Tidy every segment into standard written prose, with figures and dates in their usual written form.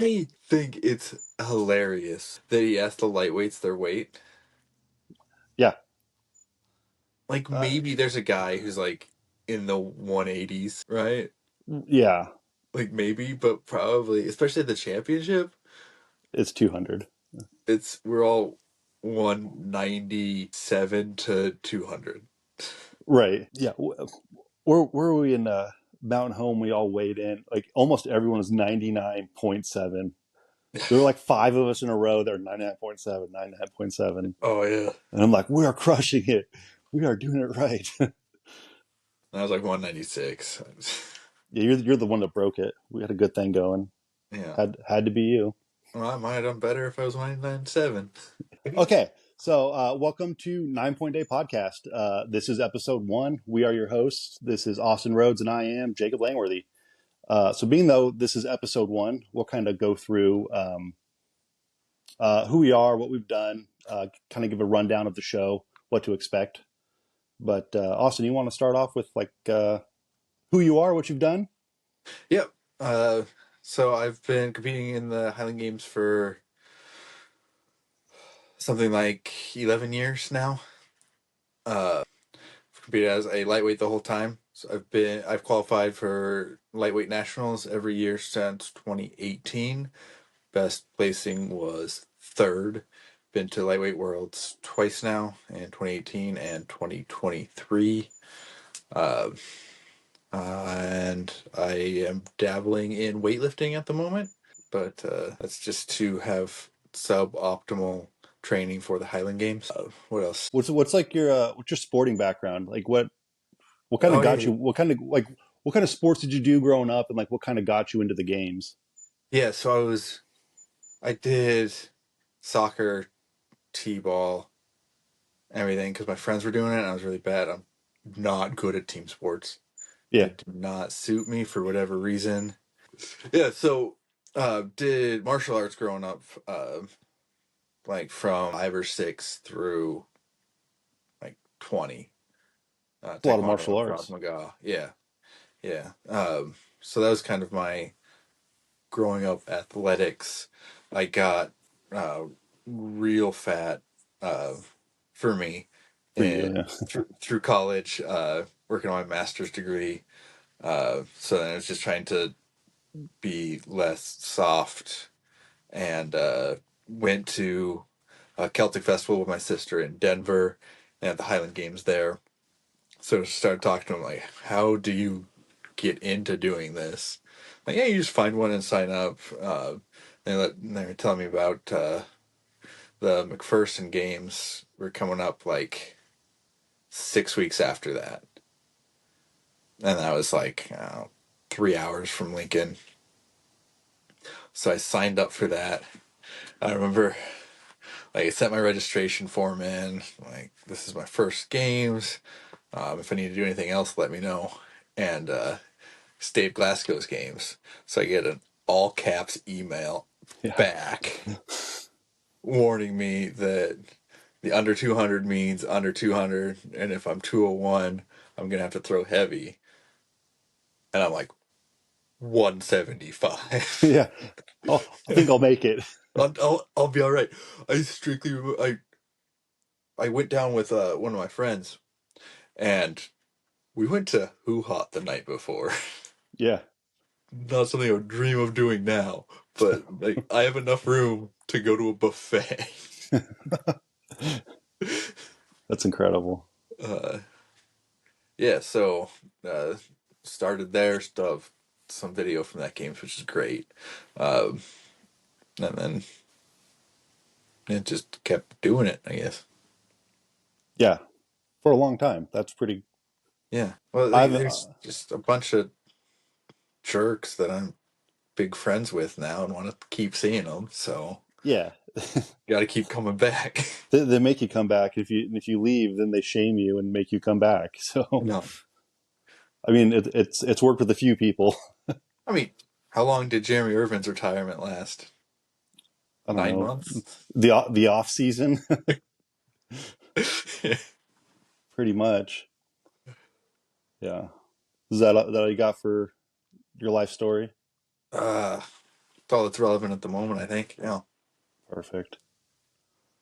I think it's hilarious that he asked the lightweights their weight. Yeah. Like Uh, maybe there's a guy who's like in the 180s, right? yeah, Like maybe, but probably, especially at the championship, it's 200. we're all 197 to 200. Right. Yeah. Where were we in Mountain Home? We all weighed in. Like almost everyone was 99.7. There were like five of us in a row that are 99.7, 99.7. Oh yeah. And I'm like, we are crushing it. We are doing it right. I was like 196. Yeah, you're the one that broke it. We had a good thing going. Yeah. Had to be you. Well, I might have done better if I was 197. Okay, so welcome to 9 Point Day Podcast. This is episode one. We are your hosts. This is Austin Rhodes, and I am Jacob Langworthy. So, being though this is episode one, we'll kind of go through who we are, what we've done, kind of give a rundown of the show, what to expect. But Austin, you want to start off with like who you are, what you've done? Yep. Uh, so I've been competing in the Highland Games for something like 11 years now. I've competed as a lightweight the whole time. So I've qualified for lightweight nationals every year since 2018. Best placing was third. Been to lightweight worlds twice now in 2018 and 2023. Uh, and I am dabbling in weightlifting at the moment, but that's just to have suboptimal training for the Highland Games. What else? What's like what's your sporting background? Like what kind of Oh got yeah, you? What kind of sports did you do growing up, and like what kind of got you into the games? yeah. So I did soccer, t-ball, everything because my friends were doing it, and I was really bad. I'm not good at team sports. Yeah, They do not suit me for whatever reason. Yeah, so did martial arts growing up, like from 5 or 6 through like 20. a lot of Taekwondo martial and Krav arts. Maga. Yeah, yeah. So that was kind of my growing up athletics. I got uh, real fat uh, for me For you, and yeah. through college, working on my master's degree. So then I was just trying to be less soft and went to a Celtic festival with my sister in Denver and the Highland Games there. So I started talking to him like, how do you get into doing this? Like, yeah, you just find one and sign up. They were telling me about the McPherson Games were coming up like 6 weeks after that, and I was like 3 hours from Lincoln, so I signed up for that. I remember like I sent my registration form in. Like, this is my first games. If I need to do anything else, let me know. And Stave Glasgow's games. So I get an all caps email Yeah. back warning me that the under 200 means under 200, and if I'm 201, I'm going to have to throw heavy. And I'm like, 175. Yeah. Oh, I think I'll make it. I'll be all right. I strictly, I went down with one of my friends, and we went to Hoo Hot the night before. Yeah. Not something I would dream of doing now, but like I have enough room to go to a buffet. That's incredible. uh, yeah, so uh, started there, stuff some video from that game, which is great, um, and then it just kept doing it, I guess. Yeah. For a long time. That's pretty. Yeah, well, I've there's just a bunch of jerks that I'm big friends with now and want to keep seeing them, so yeah. got to keep coming back. They make you come back. If you leave, then they shame you and make you come back. So No, I mean, it's worked with a few people. I mean, how long did Jeremy Irvin's retirement last? I don't Nine know months. the off season, pretty much. Yeah. Is that all you got for your life story? uh, all that's relevant at the moment, I think. Yeah. Perfect.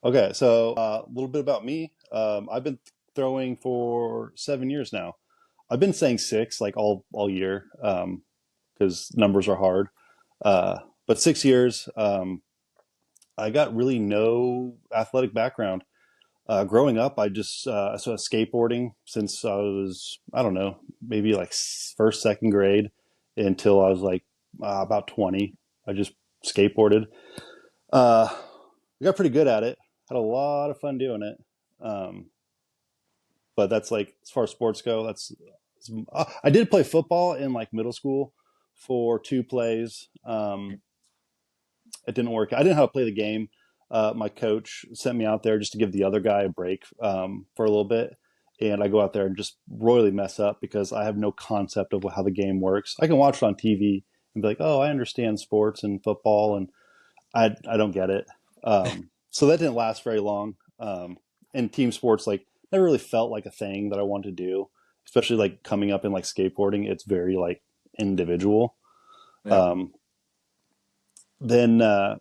Okay, so a little bit about me. I've been throwing for 7 years now. I've been saying six like all year because numbers are hard. But 6 years. I got really no athletic background. Growing up, I started skateboarding since I was, I don't know, maybe like first, second grade until I was like about 20. I just skateboarded. I got pretty good at it. Had a lot of fun doing it. Um, but that's like, as far as sports go, I did play football in like middle school for two plays. It didn't work. I didn't know how to play the game. My coach sent me out there just to give the other guy a break for a little bit. And I go out there and just royally mess up because I have no concept of how the game works. I can watch it on TV and be like, oh, I understand sports and football, and I don't get it. So that didn't last very long. And team sports like never really felt like a thing that I wanted to do, especially like coming up in like skateboarding. It's very like individual. Yeah. Um, then I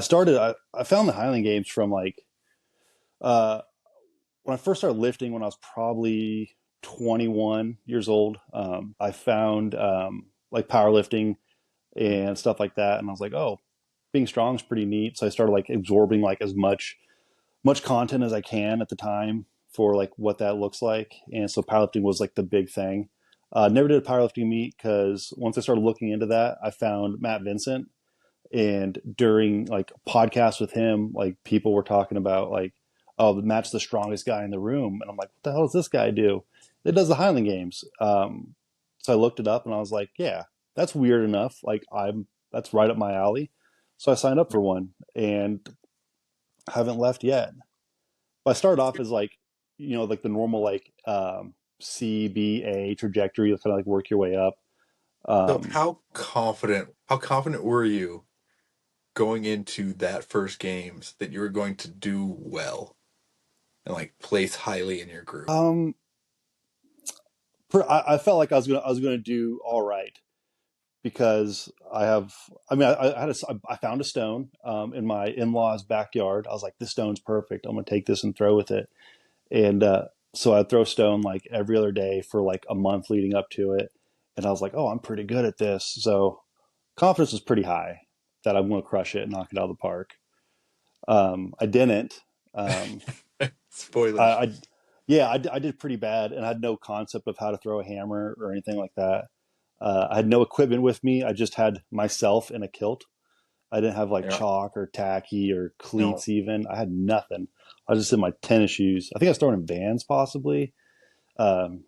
found the Highland Games from like uh, when I first started lifting when I was probably 21 years old. I found like powerlifting and stuff like that, and I was like, oh, being strong is pretty neat. So I started like absorbing like as much content as I can at the time for like what that looks like, and so powerlifting was like the big thing. Never did a powerlifting meet because once I started looking into that, I found Matt Vincent, and during like podcasts with him, like people were talking about like, oh, Matt's the strongest guy in the room, and I'm like, what the hell does this guy do? It does the Highland Games. So I looked it up, and I was like, yeah, that's weird enough. Like that's right up my alley. So I signed up for one, and haven't left yet. But I started off as like, like the normal like CBA trajectory, kind of like work your way up. So Um, how confident were you going into that first games that you were going to do well and like place highly in your group? um, I felt like I was gonna do all right because I mean I found a stone in my in-laws backyard. I was like, this stone's perfect, I'm gonna take this and throw with it. And so I'd throw stone like every other day for like a month leading up to it, and I was like, oh, I'm pretty good at this. So confidence was pretty high that I'm gonna crush it and knock it out of the park. I didn't. um, I, Spoilers. I yeah, I did pretty bad, and I had no concept of how to throw a hammer or anything like that. I had no equipment with me. I just had myself in a kilt. I didn't have like Yeah. chalk or tacky or No. cleats even. I had nothing. I was just in my tennis shoes. I think I was throwing in Vans possibly. Um,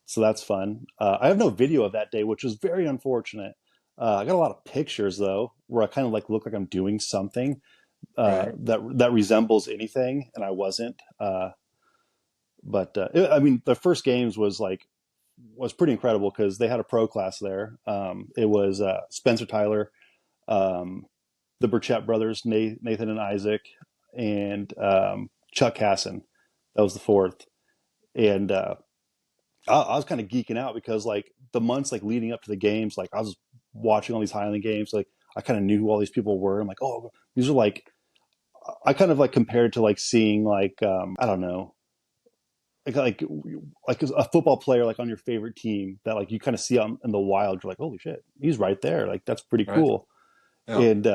so that's fun. I have no video of that day, which was very unfortunate. I got a lot of pictures though, where I kind of like look like I'm doing something Right. that resembles anything, and I wasn't. I mean, the first games was pretty incredible because they had a pro class there. It was Spencer Tyler, um, the Burchett brothers, Nathan and Isaac, and Chuck Casson. That was the fourth, and I was kind of geeking out because like the months like leading up to the games, like I was watching all these Highland games, like I kind of knew who all these people were. I'm like, oh, these are like I kind of like compared to like seeing like I don't know like a football player like on your favorite team that like you kind of see out in the wild. You're like, holy shit, he's right there. Like that's pretty Right. cool. Yeah. And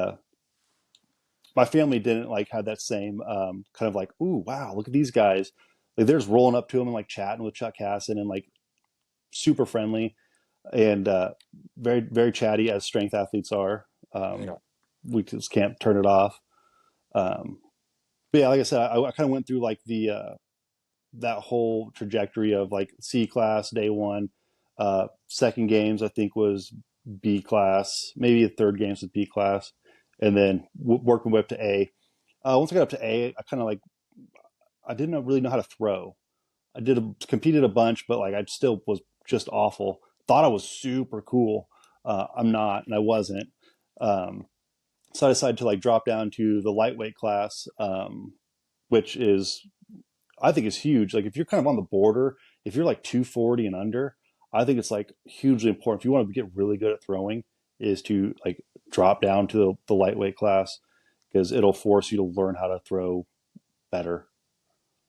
my family didn't like have that same kind of like, ooh, wow, look at these guys. Like they're just rolling up to him and like chatting with Chuck Hassan and like super friendly and very very chatty as strength athletes are. Um, Yeah. we just can't turn it off. Um, but yeah, like I said, I kind of went through like the that whole trajectory of like C class day one, second games I think was B class, maybe the third games was B class, and then working my way up to A. Once I got up to A, I kind of like I didn't really know how to throw. Competed a bunch, but like I still was just awful. Thought I was super cool. I'm not, and I wasn't. Um, so I decided to like drop down to the lightweight class, which is I think is huge. Like if you're kind of on the border, if you're like 240 and under, I think it's like hugely important. If you want to get really good at throwing, is to like drop down to the lightweight class because it'll force you to learn how to throw better.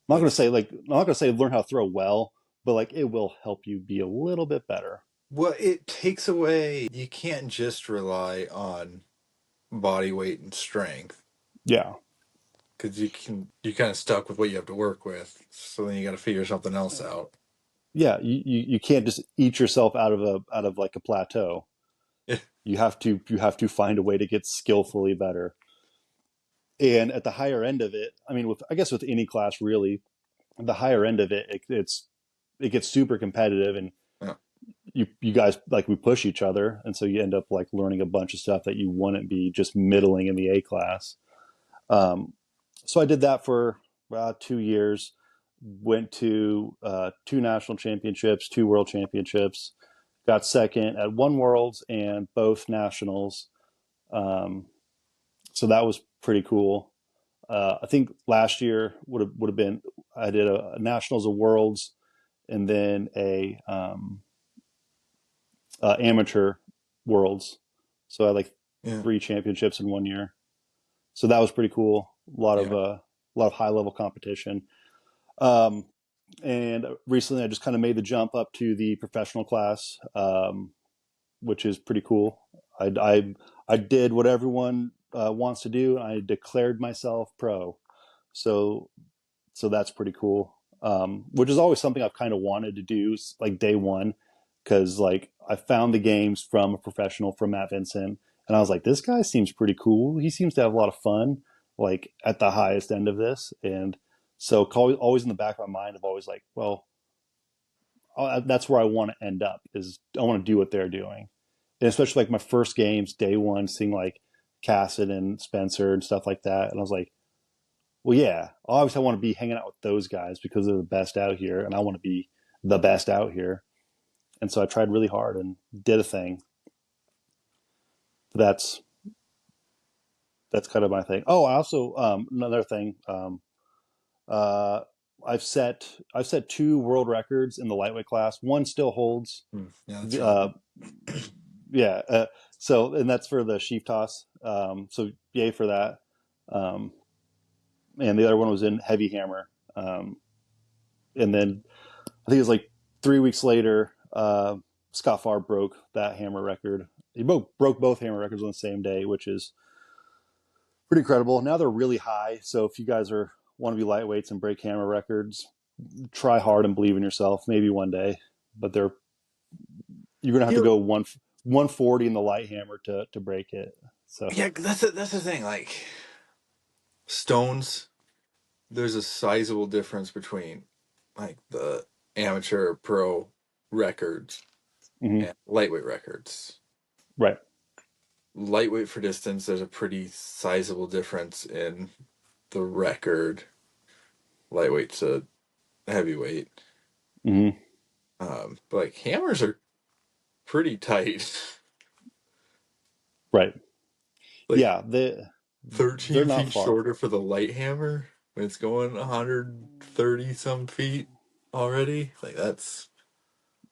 It's I'm not gonna say learn how to throw well, but like it will help you be a little bit better. well, it takes away. You can't just rely on body weight and strength Yeah, because you kind of stuck with what you have to work with. So then you got to figure something else out. yeah. You can't just eat yourself out of like a plateau. Yeah, You have to find a way to get skillfully better. And at the higher end of it, I mean, with I guess with any class really, the higher end of it gets super competitive, and yeah, you guys like we push each other, and so you end up like learning a bunch of stuff that you wouldn't be just middling in the A class. Um, so I did that for 2 years. Went to two national championships, two world championships. Got second at one worlds and both nationals. Um, so that was pretty cool. I think last year would have been I did a nationals, a worlds, and then a amateur worlds. So I had like yeah, three championships in 1 year. So that was pretty cool. yeah. A lot of high level competition. Um, and recently, I just kind of made the jump up to the professional class, which is pretty cool. I did what everyone wants to do. I declared myself pro. So so that's pretty cool. Which is always something I've kind of wanted to do, like day one, because like I found the games from a professional, from Matt Vincent, and I was like, this guy seems pretty cool. He seems to have a lot of fun, like at the highest end of this, and so always in the back of my mind, I've always like, well, that's where I want to end up. Is I want to do what they're doing, and especially like my first games, day one, seeing like Cassidy and Spencer and stuff like that, and I was like, well, yeah, obviously I want to be hanging out with those guys because they're the best out here, and I want to be the best out here. And so I tried really hard and did a thing. That's that's kind of my thing. Oh, I also another thing. Uh, I've set two world records in the lightweight class. One still holds. Yeah, that's really Uh, good. yeah. So and that's for the sheaf toss. So yay for that. Um, and the other one was in heavy hammer. And then I think it was like 3 weeks later, Scott Farr broke that hammer record. He broke both hammer records on the same day, which is pretty incredible. Now they're really high, so if you guys are want to be lightweights and break hammer records, try hard and believe in yourself. Maybe one day, but they're you're gonna have to You go 140 in the light hammer to break it. So yeah, that's the thing. Like stones, there's a sizable difference between like the amateur pro records mhm. and lightweight records. Right. Lightweight for distance, there's a pretty sizable difference in the record. Lightweight to heavyweight. Hmm. But like hammers are pretty tight. Right. Like Yeah. 13 They're not feet far. shorter for the light hammer when it's going 130 some feet already. Like that's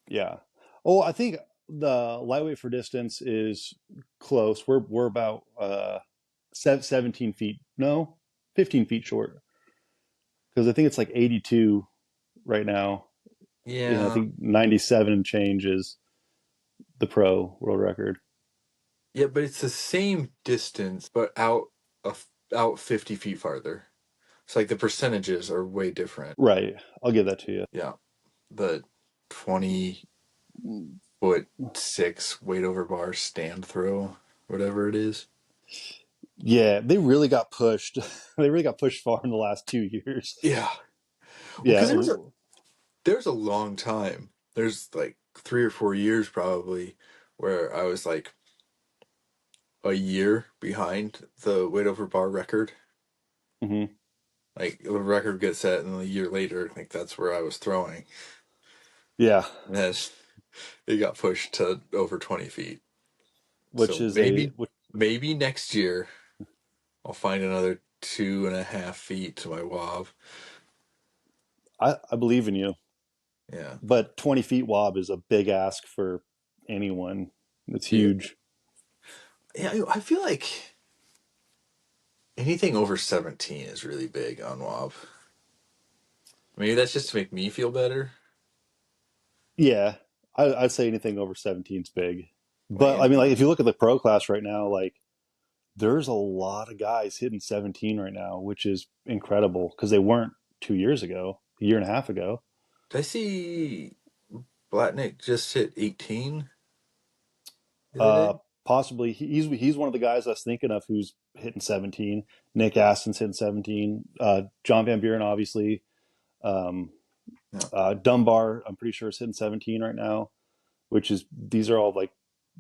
Yeah. Oh, I think the lightweight for distance is close. We're about 17 feet. No, 15 feet short because I think it's like 82 right now. And I yeah. think 97 and change is the pro world record. Yeah, but it's the same distance, but out 50 feet farther. It's like the percentages are way different. Right. I'll give that to you. Yeah. The 20 foot six weight over bar stand throw, whatever it is. Yeah, they really got pushed. They really got pushed far in the last 2 years. Yeah. Well, Yeah. because there's a long time. There's like 3 or 4 years probably where I was like a year behind the weight over bar record. Hmm. Like the record gets set, and then a year later, like that's where I was throwing, Yeah, and then it got pushed to over 20 feet. which So is a which maybe next year I'll find another 2.5 feet to my wob. I believe in you, Yeah, but 20 feet wob is a big ask for anyone. It's yeah. huge. Yeah, I feel like anything over 17 is really big on WoB. Maybe that's just to make me feel better. Yeah, I'd say anything over 17 is big. Like But I mean, like anything. if you look at the pro class right now, like there's a lot of guys hitting 17 right now, which is incredible because they weren't 2 years ago, a year and a half ago. Did I see Blatnick just hit 18 the other Uh, day? Possibly he's one of the guys I was thinking of who's hitting 17. Nick Aston's hitting 17. John Van Buren, obviously. Um, No. Dunbar, I'm pretty sure is hitting 17 right now, which is these are all like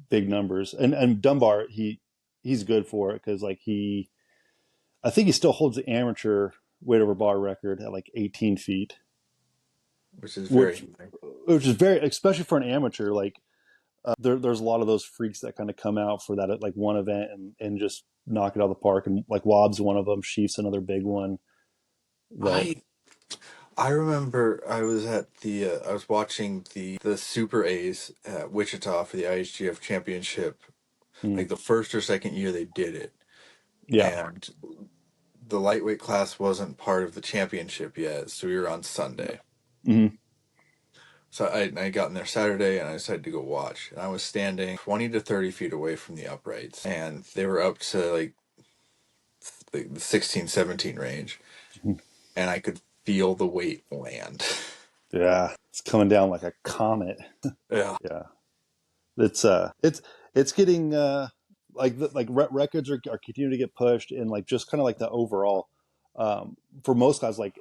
big numbers. And Dunbar, he's good for it because like I think he still holds the amateur weight over bar record at like 18 feet, Which is very which high. which is very, especially for an amateur. Like there's a lot of those freaks that kind of come out for that at like one event and just knock it out of the park. And like Wobb's one of them. Sheaf's another big one. That I I remember I was at the I was watching the Super A's at Wichita for the IHGF championship, mm, like the first or second year they did it. yeah. And the lightweight class wasn't part of the championship yet, so we were on Sunday. Mm-hmm. So I got in there Saturday and I decided to go watch. And I was standing 20 to 30 feet away from the uprights. And they were up to like the 16, 17 range. And I could feel the weight land. Yeah, it's coming down like a comet. Yeah. Yeah, it's it's getting like records are continuing to get pushed and like just kind of like the overall for most guys like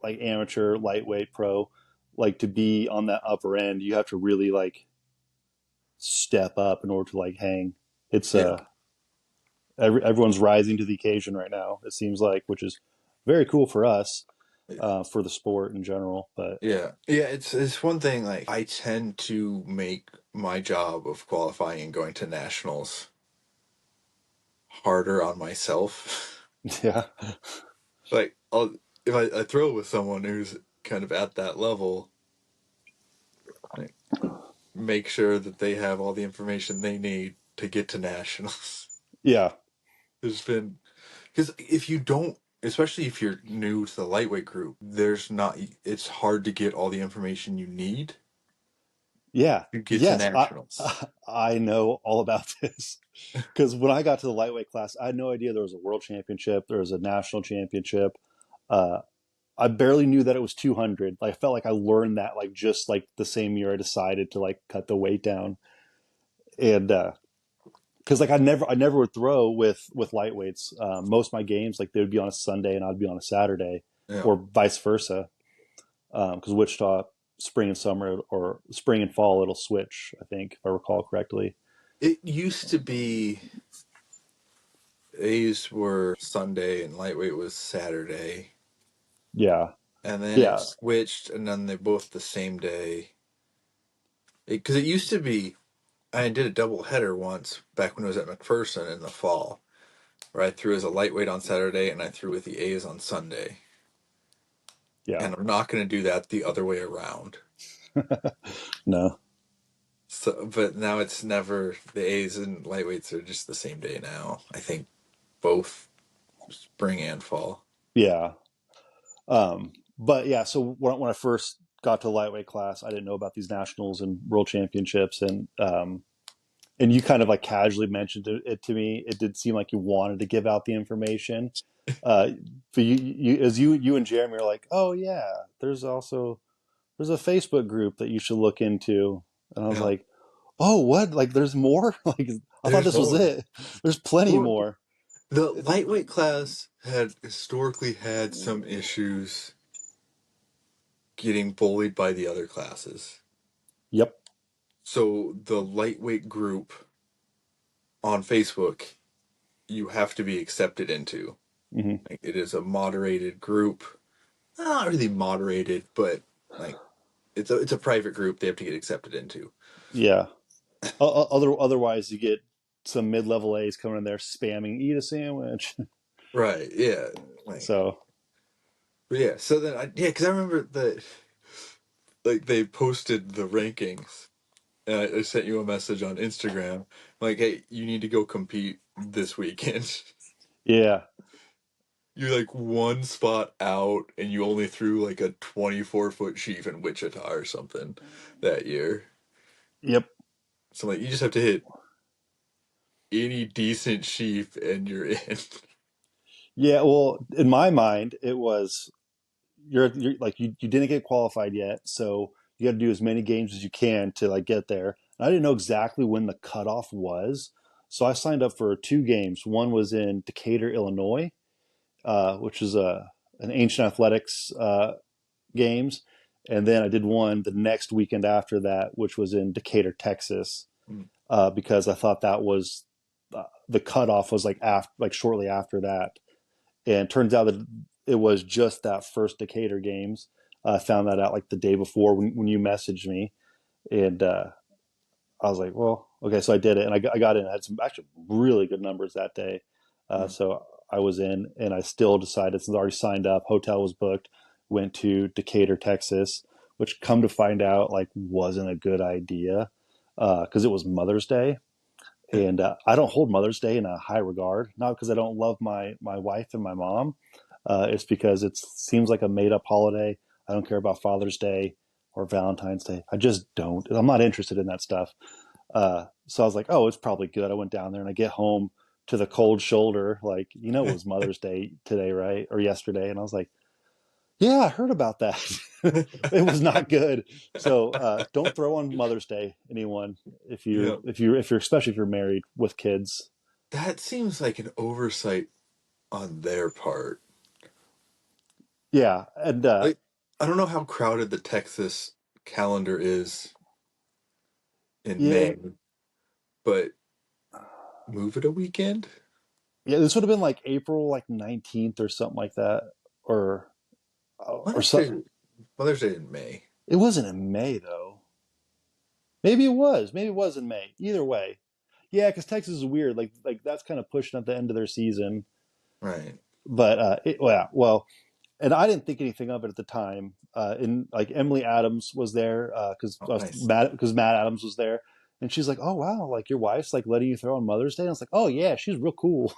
amateur lightweight pro like to be on that upper end you have to really like step up in order to like hang. It's Yeah. everyone's rising to the occasion right now, it seems like, which is very cool for us, for the sport in general. But Yeah. Yeah, it's one thing like I tend to make my job of qualifying and going to nationals harder on myself. yeah, Like if I throw with someone who's kind of at that level, like make sure that they have all the information they need to get to nationals. yeah, There's been because if you don't, especially if you're new to the lightweight group, there's not. It's hard to get all the information you need yeah. to get to Yes, nationals. I know all about this because when I got to the lightweight class, I had no idea there was a world championship, there was a national championship. Uh, I barely knew that it was 200. I felt like I learned that like just like the same year I decided to like cut the weight down. And because like I never would throw with lightweights. Most of my games like they would be on a Sunday and I'd be on a Saturday, Yeah, or vice versa. Because Wichita spring and summer or spring and fall it'll switch. I think if I recall correctly. it used to be A's were Sunday and lightweight was Saturday, Yeah, and then it yeah, switched, and then they both the same day. Because it used to be, I did a double header once back when I was at McPherson in the fall, where I threw as a lightweight on Saturday and I threw with the A's on Sunday. yeah. And I'm not going to do that the other way around. No, So, but now it's never the A's and lightweights are just the same day now. I think both spring and fall. yeah. But yeah, so when I first got to the lightweight class, I didn't know about these nationals and world championships, and you kind of like casually mentioned it to me. It did seem like you wanted to give out the information. But you and Jeremy are like, oh yeah, there's a Facebook group that you should look into, and I was Yeah, like, oh what? Like there's more? Like I thought there's this was more. it. There's plenty Well, more. the lightweight class had historically had some issues getting bullied by the other classes. Yep. So the lightweight group on Facebook, you have to be accepted into. Hmm. Like, it is a moderated group. Not really moderated, but like it's a private group they have to get accepted into. Yeah. Otherwise, you get some mid-level A's coming in there spamming "eat a sandwich." Right. Yeah. Like, So but yeah. So then, because I remember that, like, they posted the rankings, And I sent you a message on Instagram, like, "Hey, you need to go compete this weekend." Yeah. You're like one spot out, and you only threw like a 24-foot sheaf in Wichita or something that year. Yep. So like, you just have to hit any decent sheaf, and you're in. Yeah. Well, in my mind, it was you're like you didn't get qualified yet, so you got to do as many games as you can to like get there. And I didn't know exactly when the cutoff was, so I signed up for two games. One was in Decatur, Illinois, which is a an ancient athletics games, and then I did one the next weekend after that, which was in Decatur, Texas, Mm, because I thought that was the cutoff was like after like shortly after that, and it turns out that it was just that first Decatur games. I found that out like the day before when you messaged me, and I was like, well, okay, so I did it, and I got in. I had some actually really good numbers that day, mm. so I was in, and I still decided since I already signed up, hotel was booked, went to Decatur, Texas, which come to find out like wasn't a good idea because it was Mother's Day, Yeah. and I don't hold Mother's Day in a high regard, not because I don't love my wife and my mom. It's because it seems like a made up holiday. I don't care about Father's Day or Valentine's Day. I just don't. I'm not interested in that stuff. So I was like, oh, it's probably good. I went down there and I get home to the cold shoulder, like, it was Mother's Day today, right? Or yesterday. And I was like, yeah, I heard about that. It was not good. So don't throw on Mother's Day, anyone, Yeah. if you're especially if you're married with kids. That seems like an oversight on their part. Yeah, and Like, I don't know how crowded the Texas calendar is in yeah, May, but move it a weekend? yeah, this would have been like April like 19th or something like that, or or Mother's so. Day, Mother's Day in May. It wasn't in May though. Maybe it was. Maybe it was in May. Either way, yeah, because Texas is weird. Like that's kind of pushing at the end of their season. Right. But well, and I didn't think anything of it at the time. And like Emily Adams was there because Oh, nice. Matt Adams was there, and she's like, "Oh wow, like your wife's like letting you throw on Mother's Day." And I was like, "Oh yeah, she's real cool."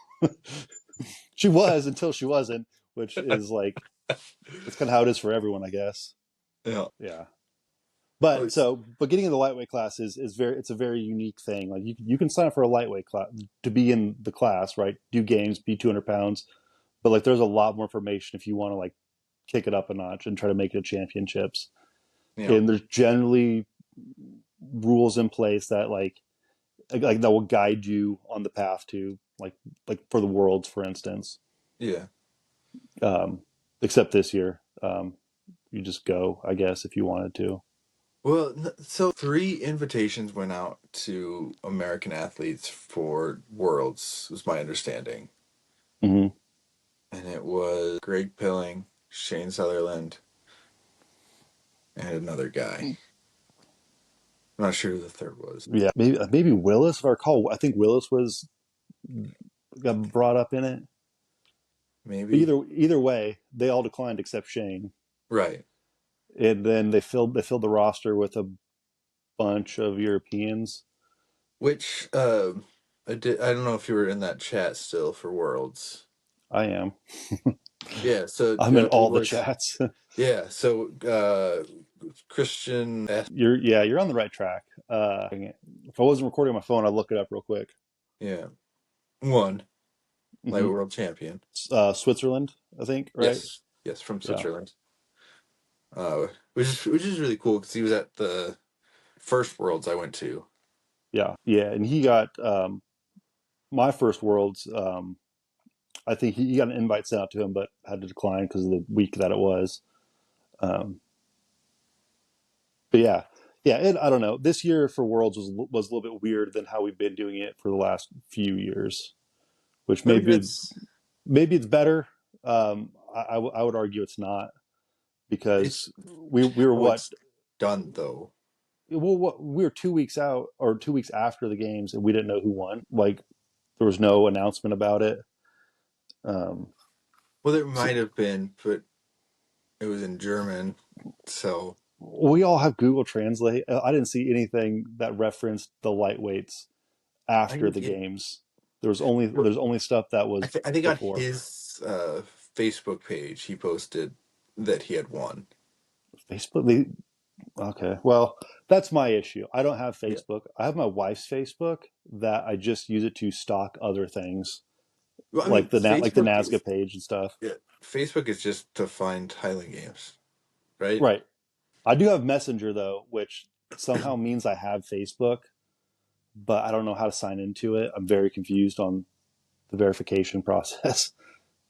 She was until she wasn't, which is like that's kind of how it is for everyone, I guess. Yeah. Yeah. Oh, But getting in the lightweight class is very it's a very unique thing. Like you can sign up for a lightweight class to be in the class, right? Do games, be 200 pounds, but like there's a lot more information if you want to like kick it up a notch and try to make it to championships. yeah. And there's generally rules in place that like that will guide you on the path to like for the worlds, for instance. Yeah. Um, except this year, you just go, I guess, if you wanted to. Well, so three invitations went out to American athletes for Worlds, was my understanding. Hmm. And it was Greg Pilling, Shane Sutherland, and another guy. I'm not sure who the third was. Yeah, maybe Willis. If I recall, I think Willis was got brought up in it. But Maybe. either way, they all declined except Shane. Right. And then they filled the roster with a bunch of Europeans. Which I don't know if you were in that chat still for Worlds. I am. Yeah, so I'm in it all the was chats. yeah, so Christian S, You're on the right track. If I wasn't recording on my phone, I'd look it up real quick. yeah, won like Hmm. world champion. Switzerland, I think, right? Yes. Yes, from Yeah, Switzerland. Which is really cool because he was at the first Worlds I went to. yeah. And he got my first worlds. I think he got an invite sent out to him, but had to decline because of the week that it was. Um, but I don't know. This year for Worlds was a little bit weird than how we've been doing it for the last few years, which I mean, it's maybe it's better. I would argue it's not it's because we were how what it's done though. we were 2 weeks out or 2 weeks after the games and we didn't know who won. Like there was no announcement about it. Um, Well, there so might have been, but it was in German, so We all have Google Translate. I didn't see anything that referenced the lightweights I after think the games. There's only stuff that was I think on before. his Facebook page he posted that he had won. Facebook. Okay, well, that's my issue. I don't have Yeah. Facebook. I have my wife's Facebook that I just use it to stalk other things, Well, I like mean, the Nazca page and stuff. yeah, Facebook is just to find Highland games, right? Right. I do have Messenger though, which somehow means I have Facebook, but I don't know how to sign into it. I'm very confused on the verification process.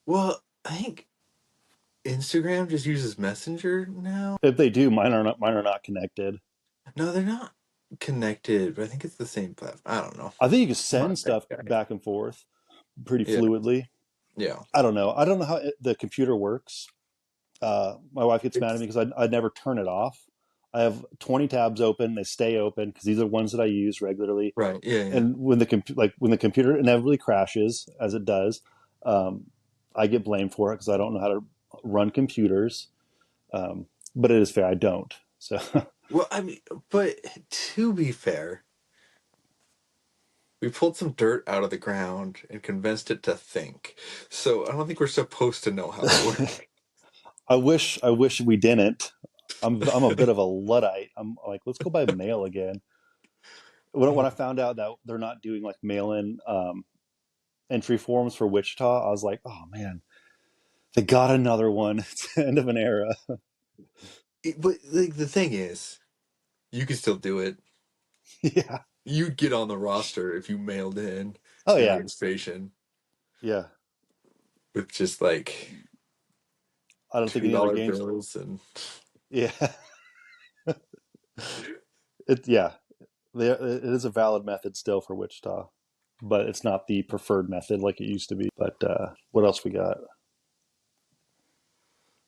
Well, I think Instagram just uses Messenger now. If they do, mine are not connected. No, they're not connected, but I think it's the same platform. I don't know. I think you can I'm not send a tech stuff guy. back and forth pretty Yeah, fluidly. yeah. I don't know. I don't know how the computer works. My wife gets mad at me It's because I never turn it off. I have 20 tabs open. They stay open because these are ones that I use regularly. right. Yeah, yeah. And when the computer inevitably crashes, as it does, um, I get blamed for it because I don't know how to run computers. Um, but it is fair, I don't. So Well, I mean, but to be fair, we pulled some dirt out of the ground and convinced it to think. So I don't think we're supposed to know how they work. I wish we didn't. I'm a bit of a luddite. I'm like, let's go by mail again. When I found out that they're not doing like mail-in entry forms for Wichita, I was like, oh man, they got another one. It's the end of an era. But like the thing is, you can still do it. Yeah. You'd get on the roster if you mailed in Oh your yeah. registration Yeah. with just like I don't think any other $2 games. bills and Yeah. Yeah. It is a valid method still for Wichita, but it's not the preferred method like it used to be. But what else we got?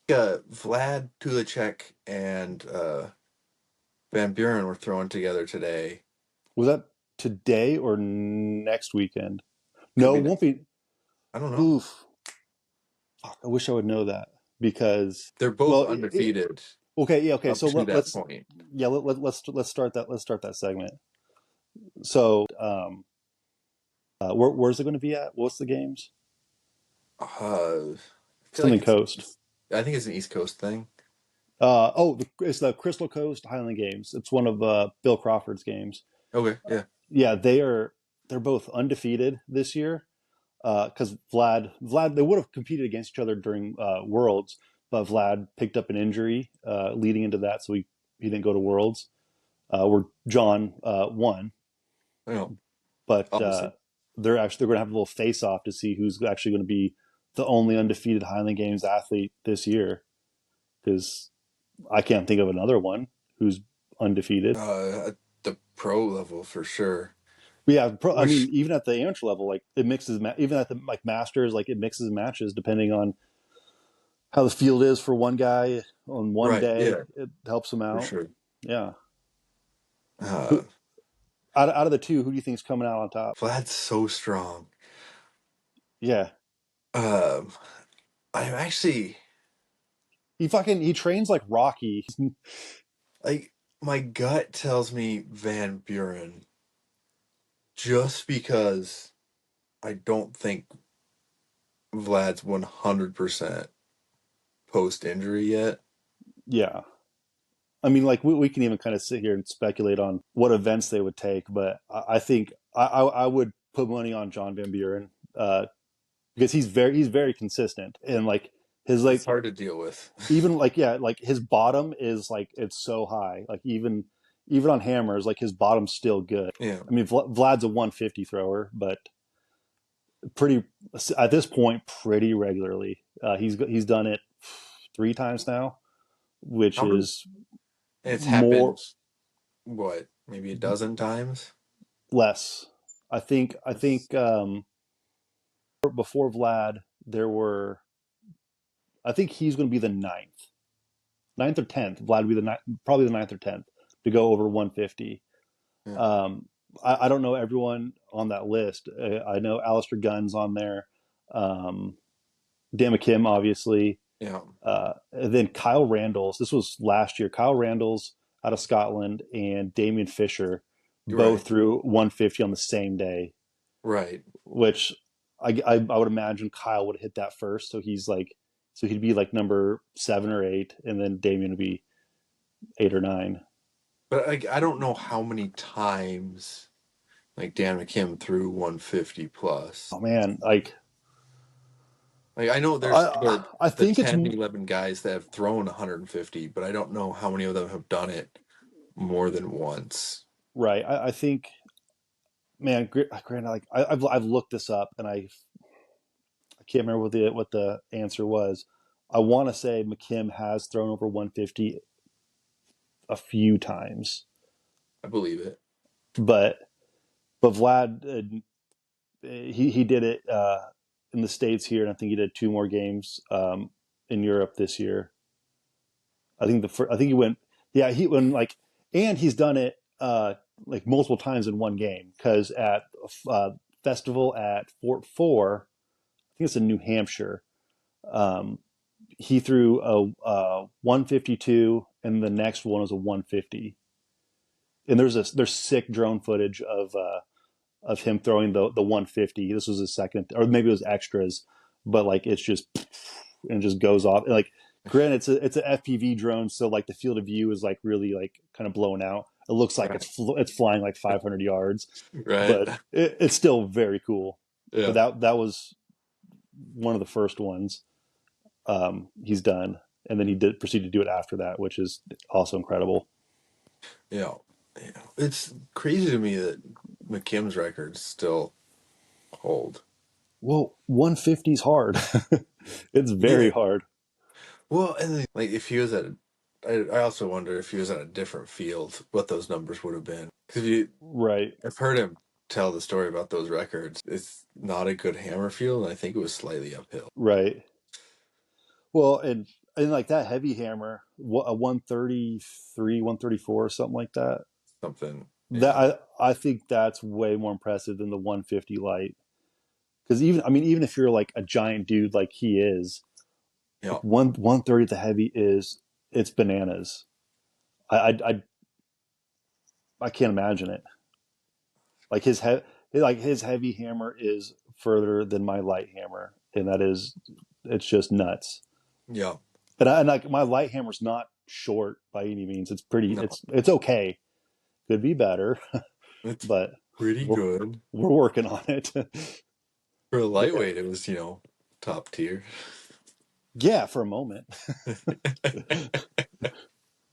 Vlad Tulacek and Van Buren were thrown together today. Was that today or next weekend? Could No, be it won't next. be. I don't know. Oof. Fuck, I wish I would know that because, They're both well, undefeated okay, yeah, okay. up So to that let's point. yeah let's start that segment. So where's it going to be at? What's the games? I feel like Something Coast. I think it's an East Coast thing. It's the Crystal Coast Highland Games. It's one of Bill Crawford's games. Okay, yeah. Yeah, they're both undefeated this year. Because Vlad, they would have competed against each other during Worlds, but Vlad picked up an injury leading into that, so he didn't go to Worlds. Where John won, I know. but Obviously. they're going to have a little face off to see who's actually going to be the only undefeated Highland Games athlete this year. Because I can't think of another one who's undefeated. At the pro level for sure. But yeah, I mean, Which even at the amateur level, like it mixes. Even at the like masters, like it mixes matches depending on how the field is for one guy on one right, day. yeah, It helps him for out. sure. Yeah. Uh Who out of the two, who do you think is coming out on top? Vlad's so strong. Yeah. Um I'm actually He trains like Rocky. like my gut tells me Van Buren just because I don't think Vlad's 100% post injury yet. Yeah. I mean, like we can even kind of sit here and speculate on what events they would take, but I think I would put money on John Van Buren because he's very consistent and like his It's like hard to deal with. even like yeah like his bottom is like it's so high like even on hammers like his bottom's still good. Yeah. I mean Vlad's a 150 thrower but pretty at this point pretty regularly. He's done it 3 times now, which How many? is And it's more happened what, maybe a dozen times? less. I think That's before Vlad there were I think he's going to be the ninth or tenth. Vlad would be the ninth, probably the ninth or tenth to go over 150. yeah. I don't know everyone on that list. I know Alistair Gunn's on there. Dan McKim, obviously. Yeah. And then Kyle Randall's, this was last year, Kyle Randall's out of Scotland and Damian Fisher both Right. threw 150 on the same day, Right. which I would imagine Kyle would hit that first. So so he'd be like number 7 or 8, and then Damian would be 8 or 9. But I don't know how many times like Dan McKim threw 150 plus. Oh man, Like I know there's I the think it's 10, 11 guys that have thrown 150, but I don't know how many of them have done it more than once. right. I think, man, granted, I've looked this up and I can't remember what the answer was. I want to say McKim has thrown over 150 a few times, I believe it. but Vlad, he did it in the States here, and I think he did 2 more games in Europe this year. I think he went, yeah, he went like, and he's done it like multiple times in one game because at festival at Fort Four, I think it's in New Hampshire. Um, he threw a 152, and the next one was a 150. And there's sick drone footage of him throwing the 150. This was his second, or maybe it was extras, but like it's just and it just goes off. And like, granted, it's an FPV drone, so like the field of view is like really like kind of blown out. It looks like Right. it's flying like 500 yards, Right. but it's still very cool. But Yeah. that was one of the first ones he's done, and then he did proceed to do it after that, which is also incredible. Yeah. Yeah. It's crazy to me that McKim's records still hold. Well, 150 is hard. It's very Yeah. hard. Well, and then, like if he was at, I also wonder if he was at a different field, what those numbers would have been. Because Right, I've heard him tell the story about those records. It's not a good hammer field, and I think it was slightly uphill. right. Well, and like that heavy hammer, a 133, 134, or something like that. Something. That Yeah. I think that's way more impressive than the 150 light. Because even if you're like a giant dude like he is, Yeah. like 130 the heavy is it's bananas. I I can't imagine it. Like his heavy hammer is further than my light hammer, and it's just nuts. Yeah. And like my light hammer's not short by any means. It's pretty. No, It's okay. Could be better, it's but pretty we're good. we're working on it. For a But yeah, lightweight, it was, top tier. yeah, for a moment.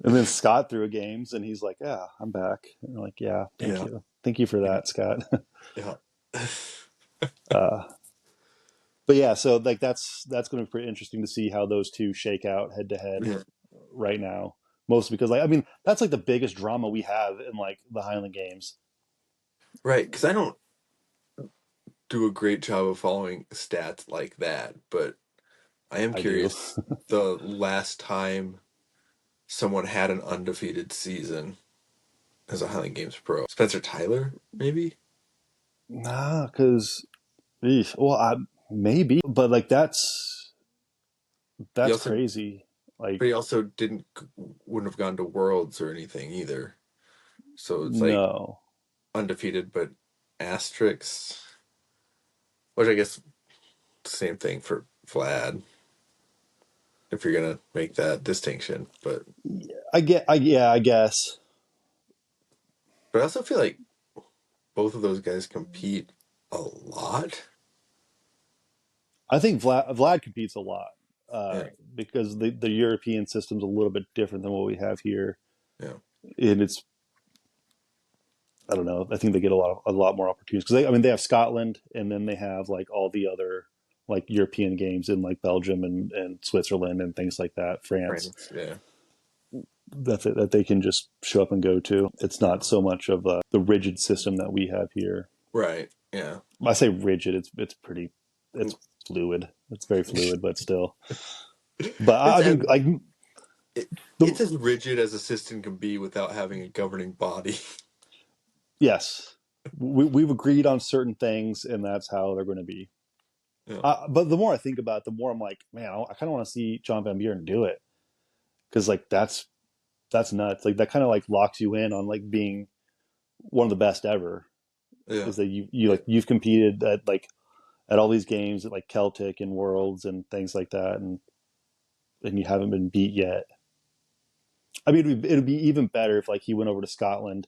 And then Scott threw a games, and he's like, "Yeah, I'm back." And I'm like, "Yeah, Yeah. thank you for Yeah. that, Scott." Yeah. uh, but yeah, so like that's going to be pretty interesting to see how those two shake out head to head Yeah. right now. Mostly because like I mean that's like the biggest drama we have in like the Highland Games. Right. Because I don't do a great job of following stats like that, but I am I do. curious the last time someone had an undefeated season as a Highland Games pro. Spencer Tyler, maybe? Nah, because well, maybe, but like He that's also, crazy. but he Like also wouldn't have gone to Worlds or anything either. So it's like no, undefeated, but asterisks, which I guess same thing for Vlad if you're gonna make that distinction. I guess. But I also feel like both of those guys compete a lot. I think Vlad competes a lot Yeah, because the European system's a little bit different than what we have here, yeah, and it's I don't know. I think they get a lot more opportunities because I mean they have Scotland and then they have like all the other like European games in like Belgium and Switzerland and things like that, France France, yeah, that they can just show up and go to. It's yeah, not so much of the rigid system that we have here. right, yeah. I say rigid. It's pretty. It's fluid. It's very fluid, but still. But It's I as mean, like it, it's the as rigid as a system can be without having a governing body. yes, we've agreed on certain things, and that's how they're going to be. Yeah. But the more I think about it, the more I'm like, man, I kind of want to see John Van Buren do it, because like that's nuts. Like that kind of like locks you in on like being one of the best ever. Yeah. Is that you Yeah. like you've competed at like at all these games at like Celtic and Worlds and things like that, and you haven't been beat yet. I mean, it'd be even better if like he went over to Scotland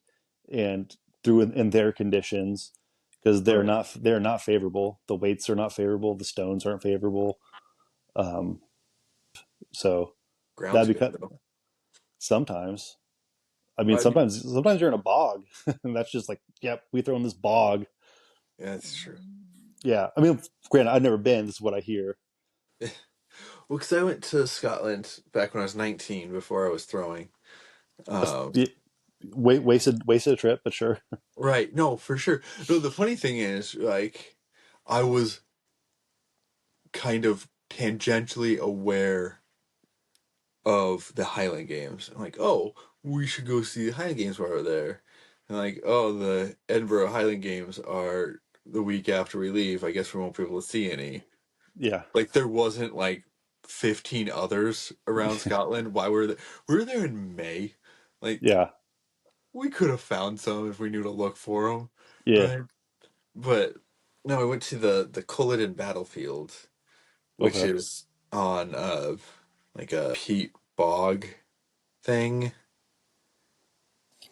and threw in their conditions, because Right. they're not favorable. The weights are not favorable. The stones aren't favorable. Um, so Ground's that'd be good though. sometimes. I mean, I mean, sometimes you're in a bog, and that's just like, yep, we throw in this bog. yeah, that's true. Yeah, I mean, granted, I've never been. This is what I hear. Well, because I went to Scotland back when I was 19 before I was throwing. Um, Yeah, wasted a trip, but sure. right. No, for sure. No, the funny thing is, like, I was kind of tangentially aware of the Highland Games. I'm like, oh, we should go see the Highland Games while we're there. And like, oh, the Edinburgh Highland Games are the week after we leave. I guess we won't be able to see any. Yeah, Like, there wasn't like 15 others around Scotland. Why were there? We were there in May. Like, yeah, we could have found some if we knew to look for them, yeah. right? But no, I went to the Culloden battlefield, which Okay. is on like a peat bog thing,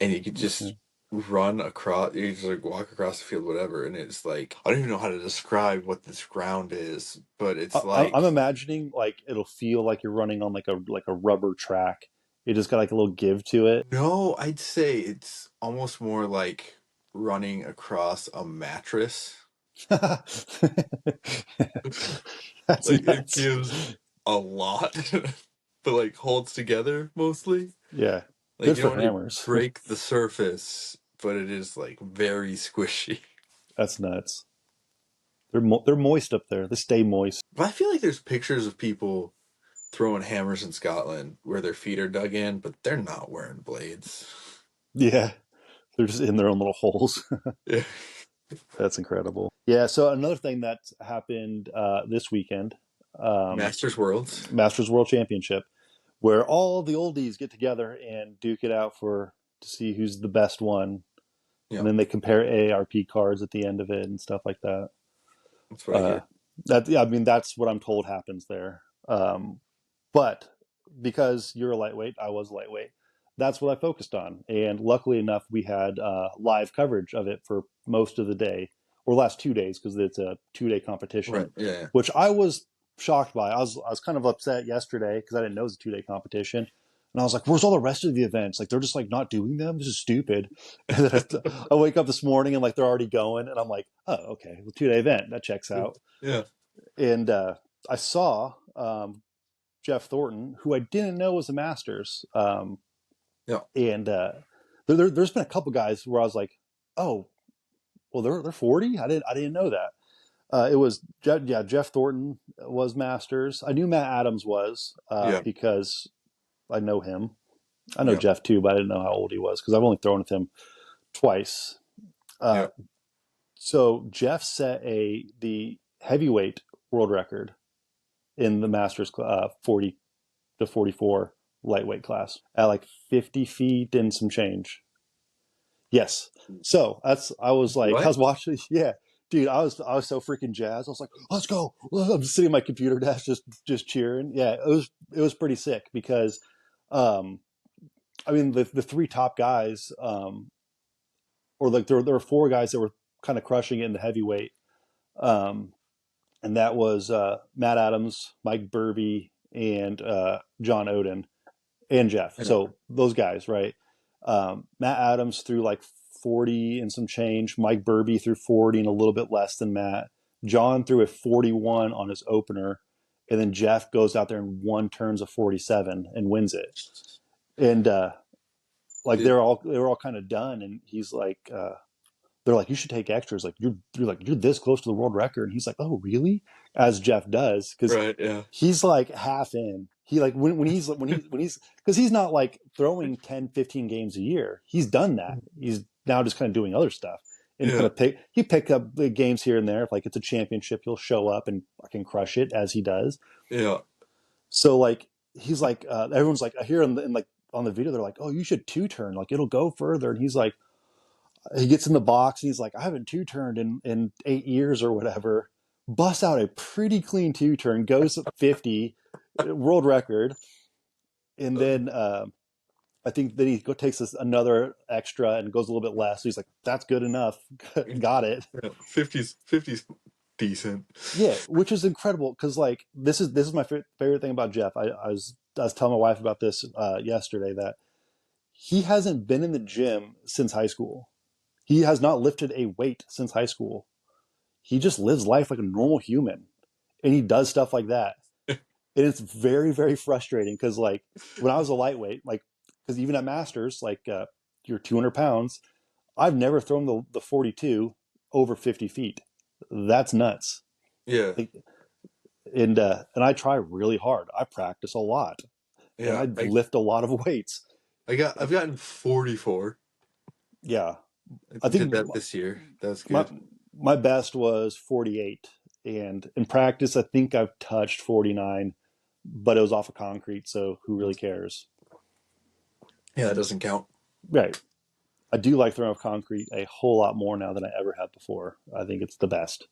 and you could just Okay. run across. You just like walk across the field, whatever, and it's like I don't even know how to describe what this ground is, but it's I'm like imagining like it'll feel like you're running on like a rubber track. It just got like a little give to it. no, I'd say it's almost more like running across a mattress. That's Like it nuts. gives a lot, but like holds together mostly. Yeah, Like good you for don't really hammers. break the surface, but it is like very squishy. That's nuts. They're moist up there. They stay moist. But I feel like there's pictures of people throwing hammers in Scotland where their feet are dug in, but they're not wearing blades. Yeah, they're just in their own little holes. Yeah. That's incredible. Yeah. So another thing that happened this weekend, um, Masters Worlds. Masters World Championship, where all the oldies get together and duke it out for to see who's the best one, and Yeah, then they compare AARP cards at the end of it and stuff like that. that's what I Uh, hear. that yeah, I mean that's what I'm told happens there. But because you're a lightweight, I was a lightweight. That's what I focused on, and luckily enough, we had live coverage of it for most of the day, or last 2 days, because it's a 2 day competition, Right. Yeah. which I was shocked by. I was kind of upset yesterday because I didn't know it was a 2 day competition, and I was like, "Where's all the rest of the events? Like they're just like not doing them. This is stupid." And then I wake up this morning and like they're already going, and I'm like, "Oh, okay, well, 2 day event that checks Yeah. out." Yeah. And I saw Jeff Thornton, who I didn't know was a Masters. Yeah. And there's been a couple guys where I was like, oh, well, they're 40. I didn't know that. It was Jeff Thornton was Masters. I knew Matt Adams was Yeah. because I know him. I know Yeah. Jeff too, but I didn't know how old he was because I've only thrown with him twice. Uh, Yeah. so Jeff set the heavyweight world record in the Masters 40 to 44 lightweight class at like 50 feet and some change. Yes. So I was like, I What? was watching, yeah, dude, I was so freaking jazzed. I was like, let's go. I'm just sitting at my computer desk, just cheering. Yeah, it was pretty sick because, um, I mean, the three top guys, or like there were four guys that were kind of crushing it in the heavyweight. Um, and that was, Matt Adams, Mike Burby, and, John Oden and Jeff. Yeah. So those guys, right? Matt Adams threw like 40 and some change. Mike Burby threw 40 and a little bit less than Matt. John threw a 41 on his opener, and then Jeff goes out there and one turns a 47 and wins it. And like Did they were all kind of done, and he's like, they're like, you should take extras. Like you're this close to the world record. And he's like, oh really? As Jeff does, because right? Yeah. he's like half in. He like when he's because he's not like throwing 10, 15 games a year. He's done that. He's now just kind of doing other stuff. and kind Yeah. of pick up the games here and there. If like it's a championship, he'll show up and fucking crush it as he does. Yeah. So like he's like everyone's like I hear in like on the video they're like, oh, you should two turn, like it'll go further. And he's like, he gets in the box and he's like, I haven't two turned in 8 years or whatever. Busts out a pretty clean two turn, goes 50, world record, and then I think that he takes us another extra and goes a little bit less. So he's like, that's good enough, got it. Yeah. 50's decent. Yeah, which is incredible because like this is my favorite thing about Jeff. I was telling my wife about this yesterday that he hasn't been in the gym since high school. He has not lifted a weight since high school. He just lives life like a normal human, and he does stuff like that. And it's very very frustrating because like when I was a lightweight, like because even at masters, like you're 200 pounds, I've never thrown the 42 over 50 feet. That's nuts. Yeah. Like, and I try really hard. I practice a lot, and Yeah. I lift a lot of weights. I've gotten 44. Yeah, I I did think that this year. That's my good. my best was 48, and in practice, I think I've touched 49, but it was off of concrete, so who really cares? Yeah, that doesn't count. Right. I do like throwing off concrete a whole lot more now than I ever have before. I think it's the best.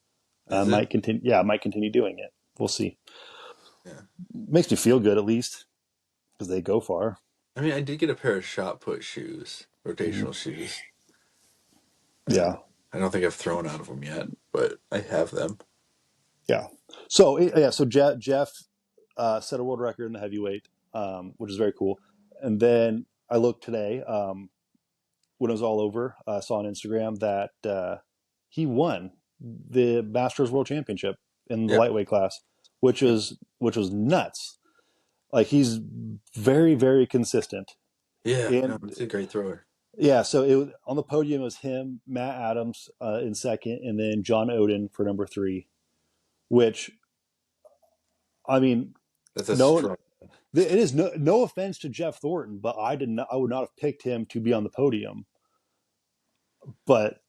I Is it? might continue. Yeah, I might continue doing it. We'll see. Yeah. Makes me feel good at least because they go far. I mean, I did get a pair of shot put shoes, Mhm. rotational shoes. And Yeah, I don't think I've thrown out of them yet, but I have them. yeah. So yeah, so Jeff set a world record in the heavyweight, which is very cool. And then I looked today when it was all over. I saw on Instagram that he won the Masters World Championship in the Yeah. lightweight class, which Yep. is which was nuts. Like he's very very consistent. Yeah. No, And it's a great thrower. yeah, so it was, on the podium it was him, Matt Adams in second, and then John Oden for number three. Which I mean, That's a no, strong. it is no offense to Jeff Thornton, but I would not have picked him to be on the podium. But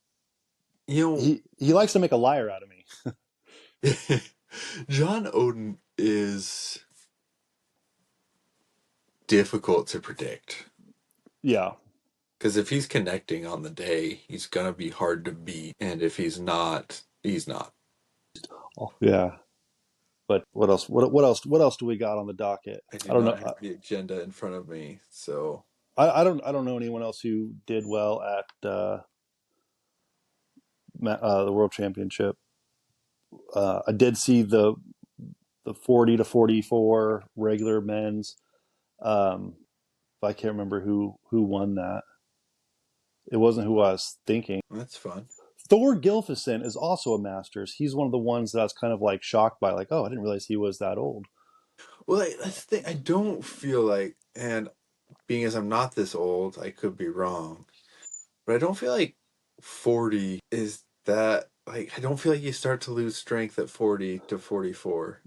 You he likes to make a liar out of me. know, John Oden is difficult to predict Yeah, because if he's connecting on the day, he's gonna be hard to beat, and if he's not, he's not. yeah. But what else? What else? What else do we got on the docket? I do I don't not know. have the agenda in front of me, so I don't know anyone else who did well at the World Championship. I did see the 40 to 44 regular men's. Um, I can't remember who won that. It wasn't who I was thinking. that's fun. Thor Gilfison is also a Masters. He's one of the ones that I was kind of like shocked by, like, oh, I didn't realize he was that old. Well, that's the thing. I don't feel like, and being as I'm not this old, I could be wrong, but I don't feel like 40 is that, like, I don't feel like you start to lose strength at 40 to 44.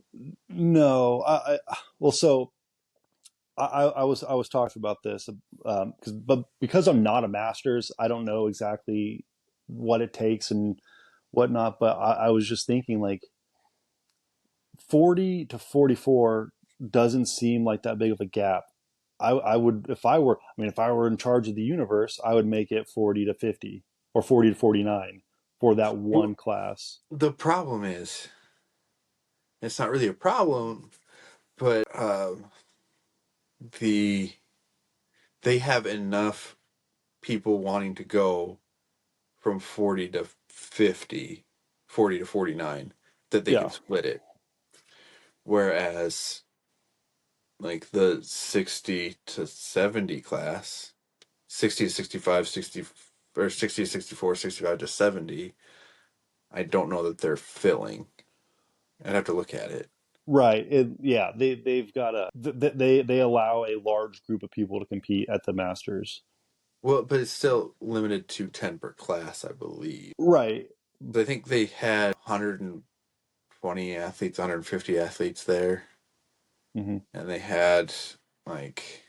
No, well, so I was talking about this but because I'm not a Masters, I don't know exactly what it takes and whatnot. But I was just thinking like 40 to 44 doesn't seem like that big of a gap. I would if I were I mean if I were in charge of the universe, I would make it 40 to 50 or 40 to 49 for that one Well, class. the problem is, it's not really a problem, but the they have enough people wanting to go from 40 to 50, 40 to 49 that they can Yeah, split it. Whereas, like the 60 to 70 class, 60 to 65, 60 or 60 to 64, 65 to 70, I don't know that they're filling. I'd have to look at it. right. Yeah, they've got they allow a large group of people to compete at the Masters. Well, but it's still limited to 10 per class, I believe. Right. I think they had 120 athletes, 150 athletes there, Hmm. and they had like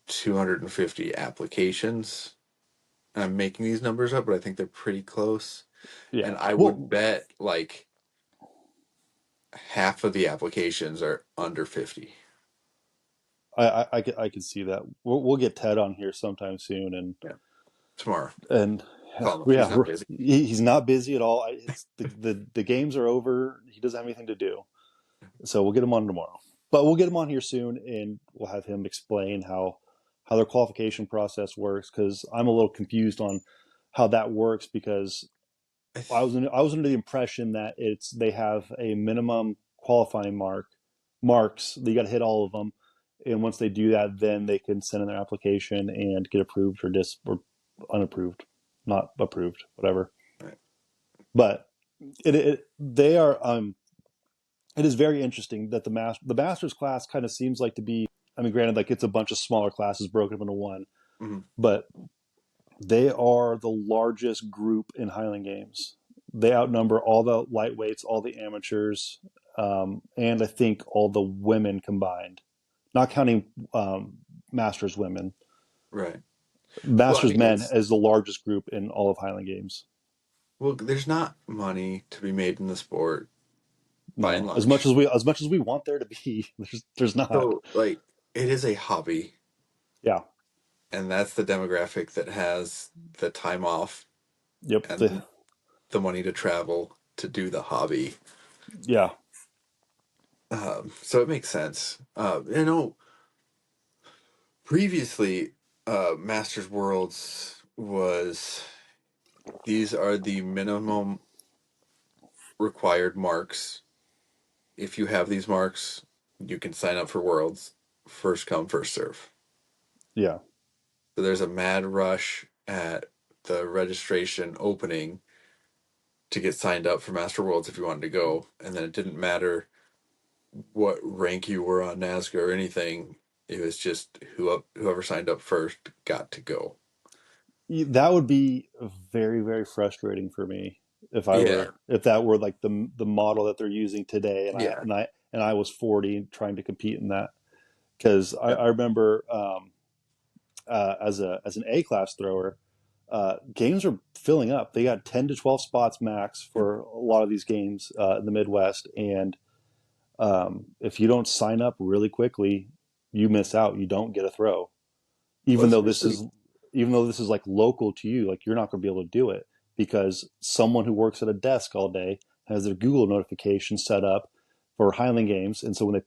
250 applications. I'm making these numbers up, but I think they're pretty close. Yeah. And I would Well, bet like half of the applications are under 50. I could see that. We'll get Ted on here sometime soon, Yeah. Tomorrow. and Call him if he's yeah, not busy. he's not busy at all. It's the games are over. He doesn't have anything to do, so we'll get him on tomorrow. But we'll get him on here soon, and we'll have him explain how their qualification process works, because I'm a little confused on how that works, because I th- I was under the impression that they have a minimum qualifying marks that you got to hit all of them, and once they do that, then they can send in their application and get approved or unapproved, not approved, whatever. right. But they are it is very interesting that the masters class kind of seems like to be. I mean, granted, like it's a bunch of smaller classes broken up into one, Mhm. but they are the largest group in Highland Games. They outnumber all the lightweights, all the amateurs, and I think all the women combined, not counting Masters women. Right. Well, I Masters mean, men it's is the largest group in all of Highland Games. well, there's not money to be made in the sport by and No, large. as much as we want there to be, there's not. So, like, it is a hobby, Yeah. and that's the demographic that has the time off Yep. and the money to travel to do the hobby. Yeah. So it makes sense. Previously, Masters Worlds was these are the minimum required marks. If you have these marks, you can sign up for Worlds. First come, first serve. Yeah. So there's a mad rush at the registration opening to get signed up for Master Worlds if you wanted to go, and then it didn't matter what rank you were on NASCAR or anything. It was just whoever signed up first got to go. That would be very, very frustrating for me Yeah, if that were like the model that they're using today, yeah, and I was 40 trying to compete in that, because yeah. I remember as an A class thrower, games are filling up. They got 10 to 12 spots max for a lot of these games in the Midwest, and if you don't sign up really quickly, you miss out. You don't get a throw, Well, even though this especially is even though this is like local to you. Like, you're not going to be able to do it because someone who works at a desk all day has their Google notification set up for Highland Games, and so when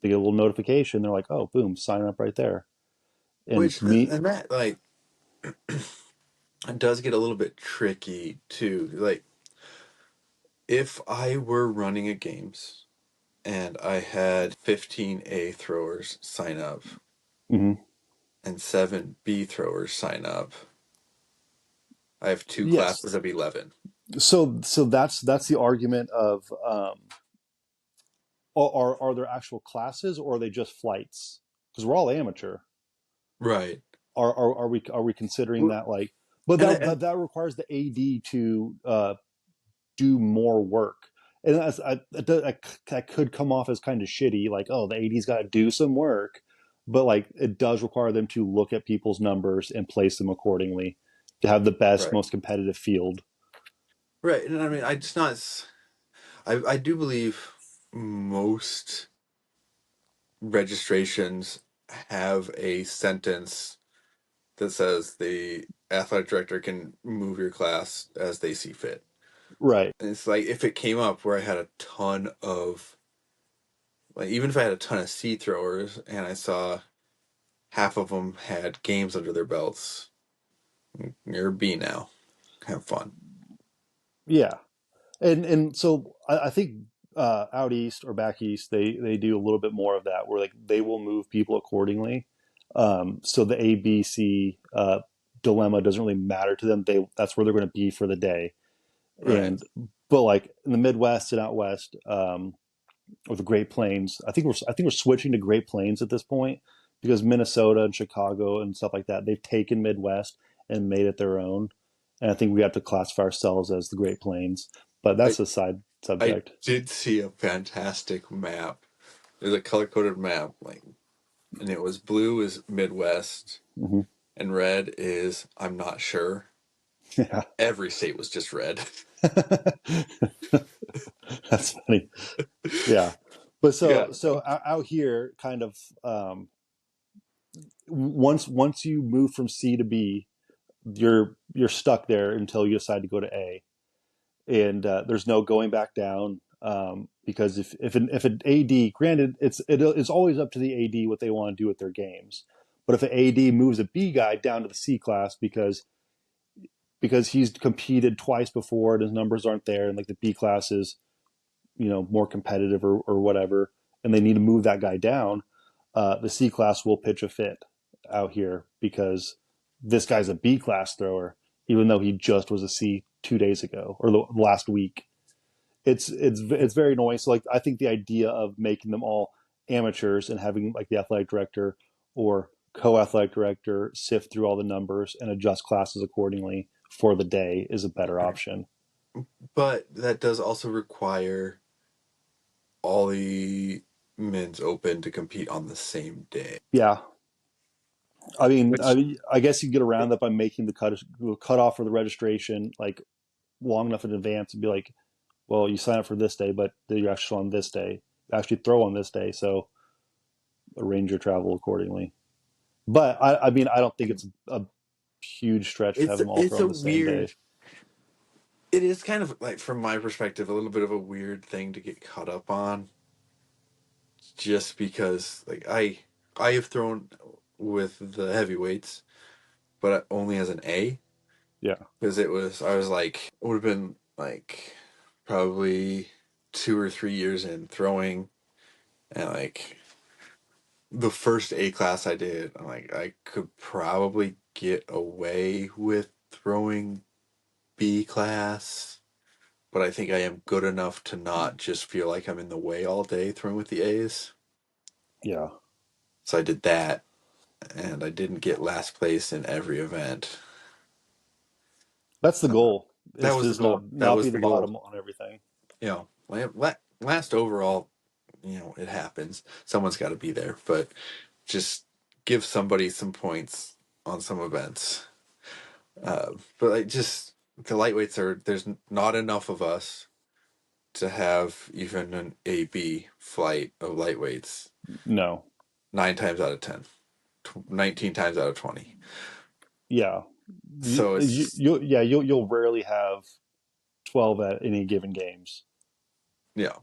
they get a little notification, they're like, oh, boom, sign up right there. And which me, and that like it does get a little bit tricky too. Like if I were running a games and I had 15 A throwers sign up mhm. and 7 B throwers sign up, I have two Yes. classes of 11. So that's the argument of are there actual classes, or are they just flights? Because we're all amateur. Right. Are we considering Well, that, like? But and that requires the AD to do more work, and that could come off as kind of shitty, like, oh, the AD's got to do some work, but like it does require them to look at people's numbers and place them accordingly to have the best, right. most competitive field. Right. And I mean, I just not. I do believe most registrations have a sentence that says the athletic director can move your class as they see fit. Right. And it's like if it came up where I had a ton of like even if I had a ton of C throwers and I saw half of them had games under their belts, you're a B now. Have fun. Yeah. And so I think out east or back east, they do a little bit more of that, where like they will move people accordingly. So the ABC dilemma doesn't really matter to them. That's where they're going to be for the day. Right. And but like in the Midwest and out west, or the Great Plains, I think we're switching to Great Plains at this point, because Minnesota and Chicago and stuff like that, they've taken Midwest and made it their own. And I think we have to classify ourselves as the Great Plains. But I that's a side I subject. did see a fantastic map. There's a color coded map, like, and it was blue is Midwest Hmm. and red is I'm not sure. Yeah. Every state was just red. That's funny. Yeah. But Yeah. so out here, kind of, once you move from C to B, you're stuck there until you decide to go to A, and there's no going back down, because if an AD, granted, it's always up to the AD what they want to do with their games, but if an AD moves a B guy down to the C class because he's competed twice before and his numbers aren't there, and like the B class is more competitive or whatever, and they need to move that guy down, the C class will pitch a fit out here because this guy's a B class thrower, even though he just was a C 2 days ago or the last week. It's very annoying. So like I think the idea of making them all amateurs and having like the athletic director or co-athletic director sift through all the numbers and adjust classes accordingly for the day is a better Right. option. But that does also require all the men's open to compete on the same day. Yeah, I mean, I Which mean, I guess you get around that by making the cut off for the registration like long enough in advance and be like, well, you sign up for this day, but you're actually on this day, actually throw on this day, so arrange your travel accordingly. But I mean, I don't think it's a huge stretch to have them all it's throw on a the same day. weird it is kind of like from my perspective a little bit of a weird thing to get caught up on just because like I have thrown with the heavyweights but only as an A Yeah, because I was like it would have been like probably 2 or 3 years in throwing and like the first A class I did I'm like I could probably get away with throwing B class, but I think I am good enough to not just feel like I'm in the way all day throwing with the A's. yeah, So I did that, and I didn't get last place in every event. that's the goal. That Is to was the just goal. That not be was the the goal. bottom on everything. You know, last overall, it happens. Someone's got to be there, but just give somebody some points on some events. But like, just the lightweights there's not enough of us to have even an AB flight of lightweights No, 9 times out of 10, 19 times out of 20. yeah, So it's, you'll rarely have 12 at any given games. yeah,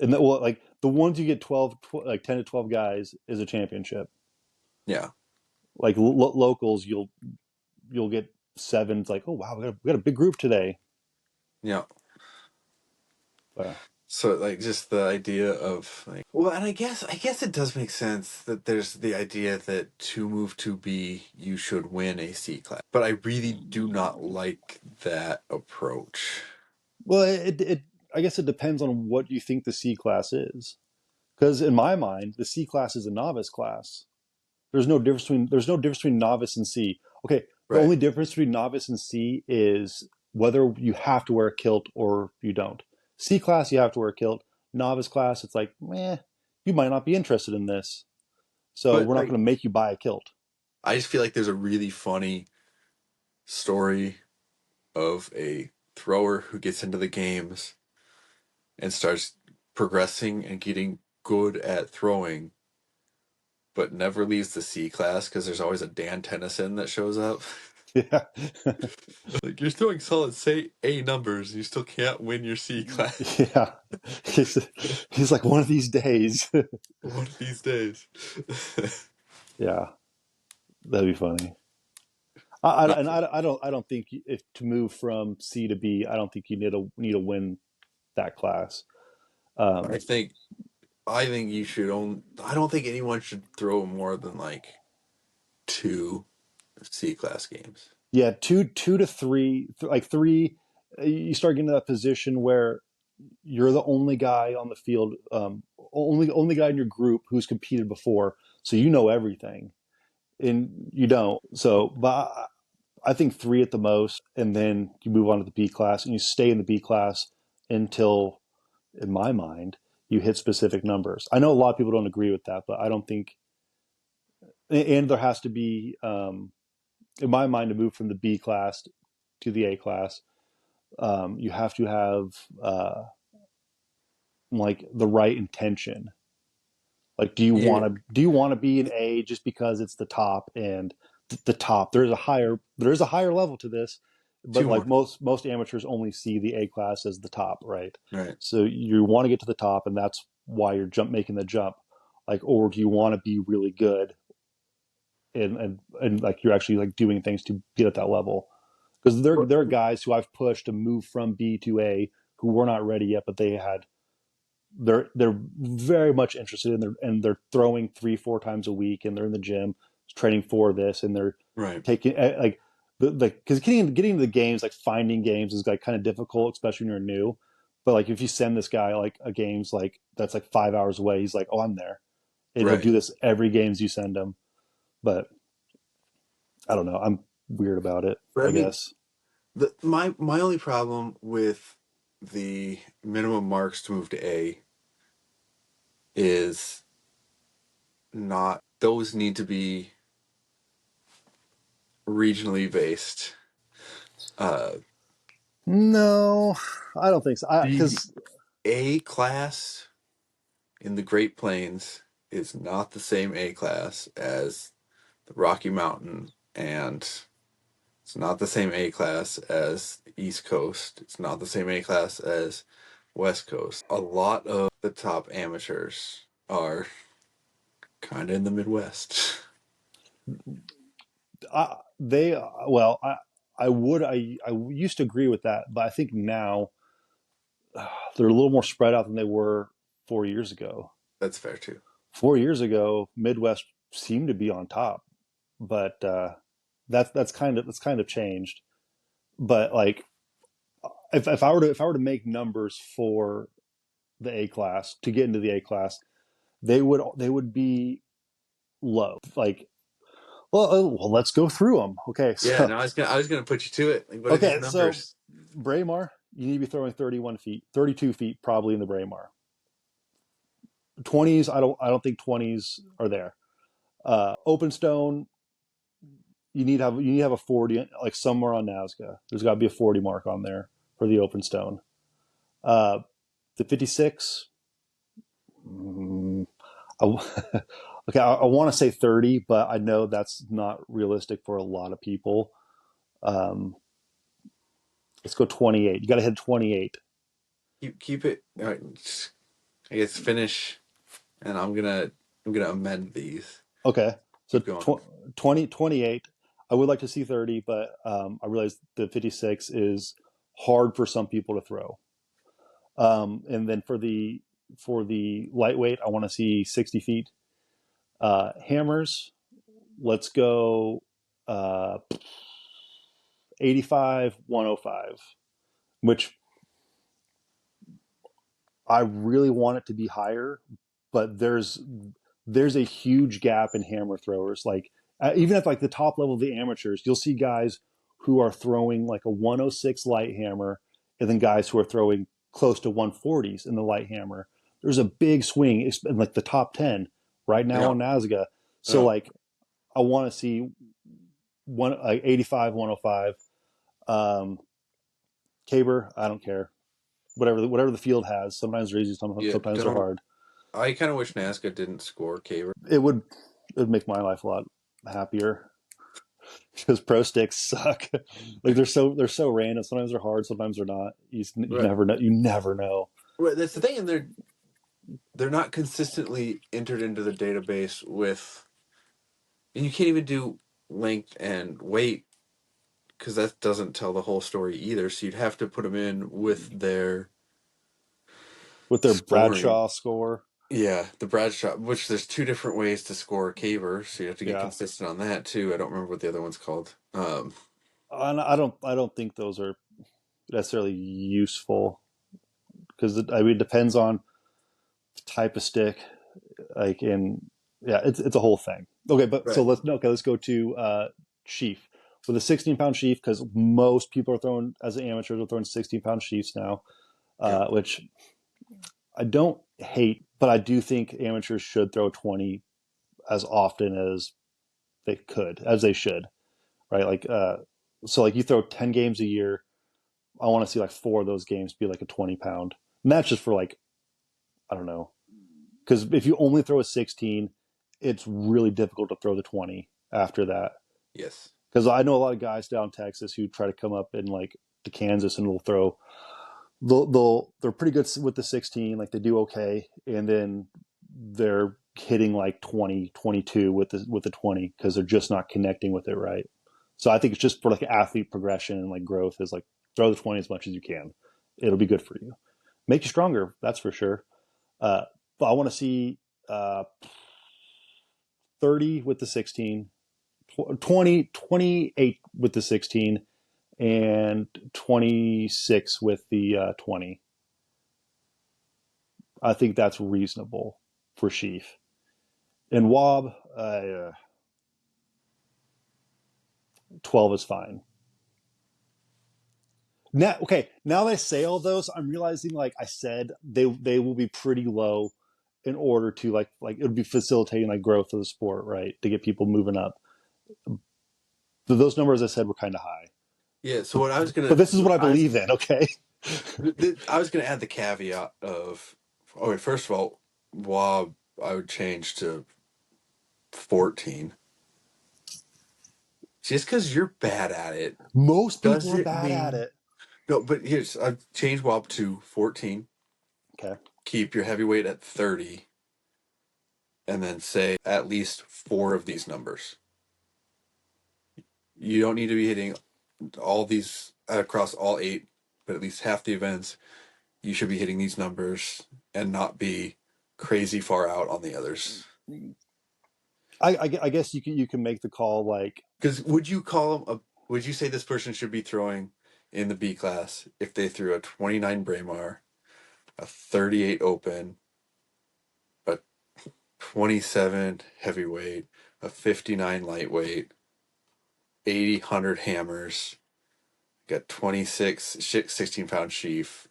And well, like the ones you get like 10 to 12 guys is a championship. yeah, Like locals, you'll get seven. It's like, oh wow, we got a big group today. yeah. But So like just the idea of like, well, and I guess it does make sense that there's the idea that to move to B, you should win a C class. But I really do not like that approach. well, I guess it depends on what you think the C class is. Because in my mind, the C class is a novice class. There's no difference between novice and C. Okay, the Right. only difference between novice and C is whether you have to wear a kilt or you don't. C class, you have to wear a kilt. Novice class, it's like, you might not be interested in this, so But we're not like, going to make you buy a kilt. I just feel like there's a really funny story of a thrower who gets into the games and starts progressing and getting good at throwing, but never leaves the C class because there's always a Dan Tennyson that shows up. Yeah, Like you're throwing solid say A numbers, you still can't win your C class. yeah. He's, he's like one of these days. One of these days. Yeah, that'd be funny. Not And for, I don't think if to move from C to B, I don't think you need to win that class. I Um, think I think you should own. I don't think anyone should throw more than like two C class games. yeah, two to three, like three, you start getting to that position where you're the only guy on the field, only guy in your group who's competed before, so you know everything, and you don't. So, but I think three at the most, and then you move on to the B class, and you stay in the B class until, in my mind, you hit specific numbers. I know a lot of people don't agree with that, but I don't think, and there has to be, in my mind, to move from the B class to the A class, you have to have like the right intention. Like, Yeah, do you want to be an A just because it's the top and the top? There is a higher level to this, but two like more. most amateurs only see the A class as the top, right? Right, So you want to get to the top, and that's why you're making the jump. Like, or do you want to be really good and like you're actually like doing things to get at that level? Because there are guys who I've pushed to move from B to A who were not ready yet, but they're very much interested in they're throwing 3-4 times a week and they're in the gym training for this and they're right, taking like because getting into the games, like finding games is like kind of difficult, especially when you're new. But like if you send this guy like a games like that's like 5 hours away, he's like, oh, I'm there, and he'll right. do this every games you send him. But I don't know, I'm weird about it, But I I mean, guess. my only problem with the minimum marks to move to A is not those need to be regionally based. Uh, No, I don't think so. the Because A class in the Great Plains is not the same A class as the Rocky Mountain, and it's not the same A class as East Coast. It's not the same A class as West Coast. A lot of the top amateurs are kind of in the Midwest. they well I used to agree with that, but I think now they're a little more spread out than they were 4 years ago. That's fair too. 4 years ago, Midwest seemed to be on top, but that's kind of changed. But like if I were to make numbers for the A class to get into the A class, they would be low. Like well, let's go through them. Okay, Yeah, so no, I was gonna put you to it. Like, what are these okay, so numbers? Braemar, you need to be throwing 31 feet, 32 feet probably in the Braemar. 20s, I don't think 20s are there. Open stone, you need to have a 40 like somewhere on Nazca. There's got to be a 40 mark on there for the open stone. Uh, the 56, mm, I, okay, I want to say 30, but I know that's not realistic for a lot of people. Um, let's go 28. You got to hit 28. Keep it. All right, I guess finish, and I'm gonna amend these. Okay. So Keep going. 20, 28. I would like to see 30, but I realize the 56 is hard for some people to throw. And then for the lightweight, I want to see 60 feet. Hammers, let's go uh, 85, 105, which I really want it to be higher, but there's a huge gap in hammer throwers. Like even at like the top level of the amateurs, you'll see guys who are throwing like a 106 light hammer, and then guys who are throwing close to 140s in the light hammer. There's a big swing in like the top 10 right now Yeah. on Nazca. So Oh, like I want to see one like 85, 105. Caber, I don't care. Whatever the field has. Sometimes they're easy, yeah. sometimes they're Don't. hard. I kind of wish Nazca didn't score Caver. It would make my life a lot happier because pro sticks suck. Like they're so random. Sometimes they're hard, sometimes they're not. You Right. never know. You never know. Right. That's the thing, and they're not consistently entered into the database with, and you can't even do length and weight because that doesn't tell the whole story either. So you'd have to put them in with their With their scoring. Bradshaw score, Yeah, the Bradshaw, which there's two different ways to score a caver, so you have to get yeah. consistent on that too. I don't remember what the other one's called. And I don't think those are necessarily useful because I mean it depends on the type of stick. Like in yeah, it's a whole thing. Okay, but so Right. let's go to sheaf with a 16-pound sheaf because most people are throwing as amateurs are throwing 16-pound sheafs now, Yeah. which I don't hate, but I do think amateurs should throw 20 as often as they could, as they should, right? Like So like you throw 10 games a year, I want to see like 4 of those games be like a 20 pound. And that's just for like, I don't know. Because if you only throw a 16, it's really difficult to throw the 20 after that. Yes. Because I know a lot of guys down in Texas who try to come up in like to Kansas and will throw. They're pretty good with the 16, like they do okay, and then they're hitting like 20, 22 with the 20 because they're just not connecting with it right. So I think it's just for like athlete progression and like growth is like throw the 20 as much as you can. It'll be good for you. Make you stronger, that's for sure. Uh, but I want to see uh, 30 with the 16, 20, 28 with the 16, and 26 with the 20. I think that's reasonable for Sheaf. And Wob, 12 is fine. Now, okay, now that I say all those, I'm realizing, like I said, they will be pretty low in order to like it would be facilitating like growth of the sport, right? To get people moving up. Those numbers I said were kind of high, Yeah. So what I was but gonna, this is what I believe in. Okay. I was gonna add the caveat of, okay, first of all, WOB I would change to 14. Just because you're bad at it Most people are doesn't bad at mean it. no. But here's I've changed WOB to 14. Okay. Keep your heavyweight at 30, and then say at least 4 of these numbers. You don't need to be hitting all these across all 8, but at least half the events. You should be hitting these numbers and not be crazy far out on the others. I guess you can make the call like Because would you call them a? Would you say this person should be throwing in the B class if they threw a 29 Braemar, a 38 Open, a 27 heavyweight, a 59 lightweight, 80 100 hammers, got 26 16-pound sheaf,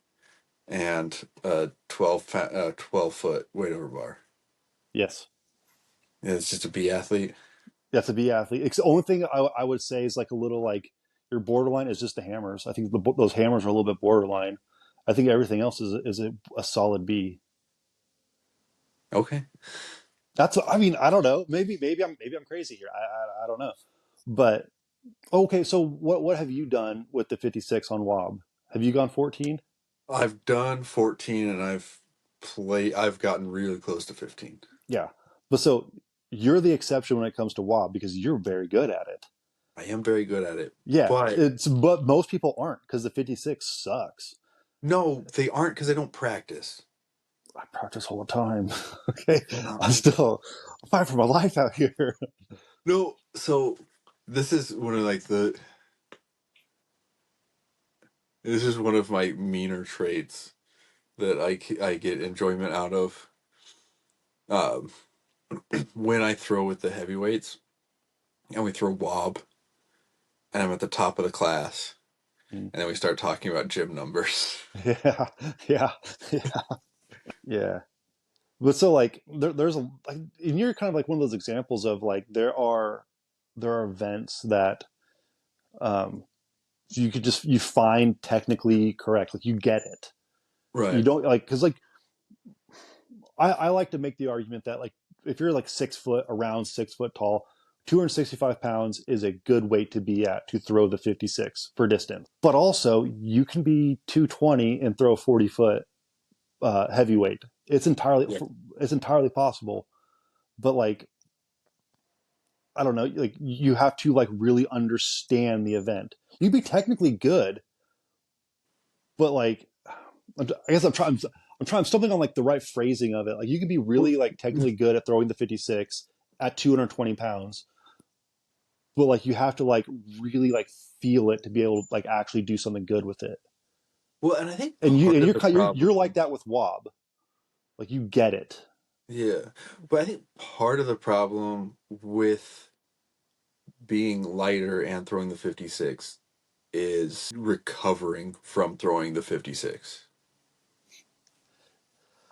and a 12 foot weight over bar. yes. Yeah, it's just a B athlete. That's a B athlete. It's the only thing I would say is like a little like your borderline is just the hammers. I think those hammers are a little bit borderline. I think everything else is a solid B. Okay. That's I mean I don't know. Maybe I'm crazy here. I don't know. But okay, so what have you done with the 56 on Wob? Have you gone 14? I've done 14 and I've gotten really close to 15. Yeah. But so you're the exception when it comes to Wob because you're very good at it. I am very good at it. Yeah, But it's but most people aren't because the 56 sucks. no, they aren't because I don't practice. I practice all the time. Okay, Uh, I'm still fighting for my life out here. no, so this is one of like the this is one of my meaner traits that I get enjoyment out of. Um, when I throw with the heavyweights and we throw wob and I'm at the top of the class Mm. and then we start talking about gym numbers. Yeah, yeah, yeah, yeah. But so like there's a like, and you're kind of like one of those examples of like there are events that um you could just you find technically correct, like you get it. You Right. don't like because like I like to make the argument that like if you're like 6 foot, around 6 foot tall, 265 pounds is a good weight to be at to throw the 56 for distance. But also, you can be 220 and throw 40 foot heavyweight. Yeah. It's entirely possible. But like I don't know, like you have to like really understand the event. You'd be technically good, but like I guess I'm stumbling on like the right phrasing of it. Like you can be Well, really like technically good at throwing the 56 at 220 pounds, but like you have to like really like feel it to be able to like actually do something good with it. well, and I think And part of the you're like problem, that with Wob. Like you get it. yeah, but I think part of the problem with being lighter and throwing the 56 is recovering from throwing the 56.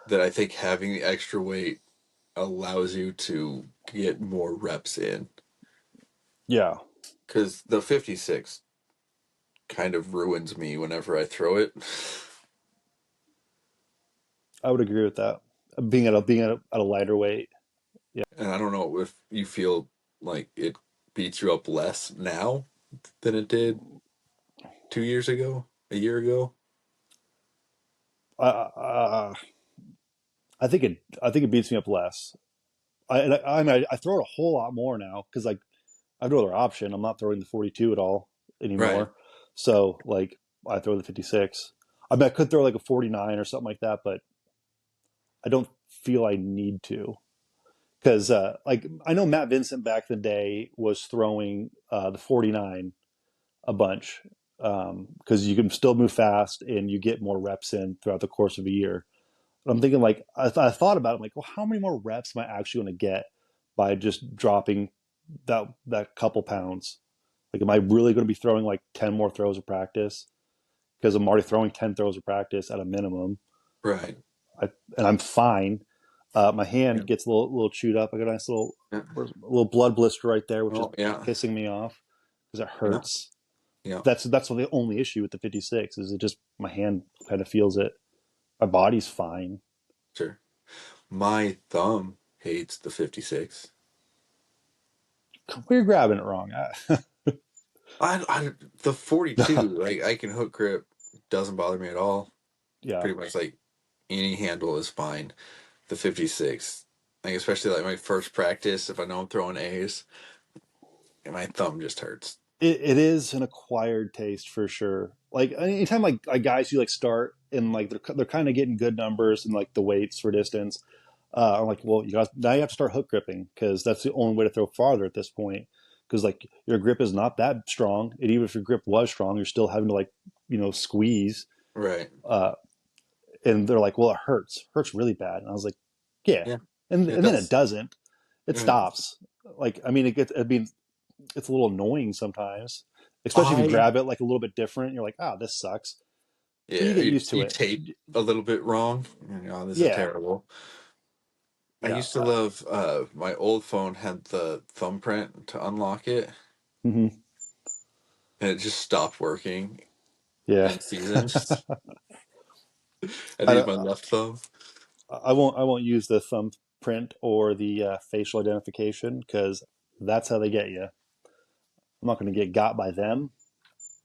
That I think having the extra weight allows you to get more reps in. Yeah. Because the 56, kind of ruins me whenever I throw it. I would agree with that. At a lighter weight. Yeah. And I don't know if you feel like it beats you up less now than it did 2 years ago, a year ago. Uh, I think it beats me up less. I throw it a whole lot more now because like I have no other option. I'm not throwing the 42 at all Right. anymore. So like I throw the 56. I mean, I could throw like a 49 or something like that, but I don't feel I need to because like I know Matt Vincent back in the day was throwing the 49 a bunch because you can still move fast and you get more reps in throughout the course of a year. But I'm thinking like I thought about it, I'm like, well, how many more reps am I actually going to get by just dropping that couple pounds? Like, am I really going to be throwing like 10 more throws of practice? Because I'm already throwing 10 throws of practice at a minimum, Right. I, and I'm fine. My Yeah. hand gets a little chewed up. I got a nice Yeah. little blood blister right there, which is Well, yeah. pissing me off because it Yeah. hurts. Yeah. That's the only issue with the 56 is it just my hand kind of feels it. My body's fine. Sure. My thumb hates the 56. We're grabbing it wrong. I the 42, like I can hook grip, doesn't bother me at all. Yeah, Pretty much like any handle is fine. The 56, like especially like my first practice, if I know I'm throwing A's, and my thumb just hurts. it is an acquired taste for sure. Like anytime like guys who like start and like they're kind of getting good numbers and like the weights for distance, I'm like, well, now you have to start hook gripping because that's the only way to throw farther at this point. Because like your grip is not that strong, and even if your grip was strong, you're still having to like squeeze. Right. Uh, and they're like, well, it hurts really bad. And I was like, yeah, Yeah. It and then it does. doesn't. It Yeah. stops. Like I mean, it gets. I mean, it's a little annoying sometimes, especially if you I grab it like a little bit different. You're like, ah, oh, this sucks. But you Yeah. get You, used to you it. tape a little bit wrong. This is Yeah, terrible. I yeah, used to love my old phone had the thumbprint to unlock it, mm-hmm, and it just stopped working yeah. in season. I I, needed my don't- left thumb. I won't use the thumbprint or the facial identification because that's how they get you. I'm not going to get got by them,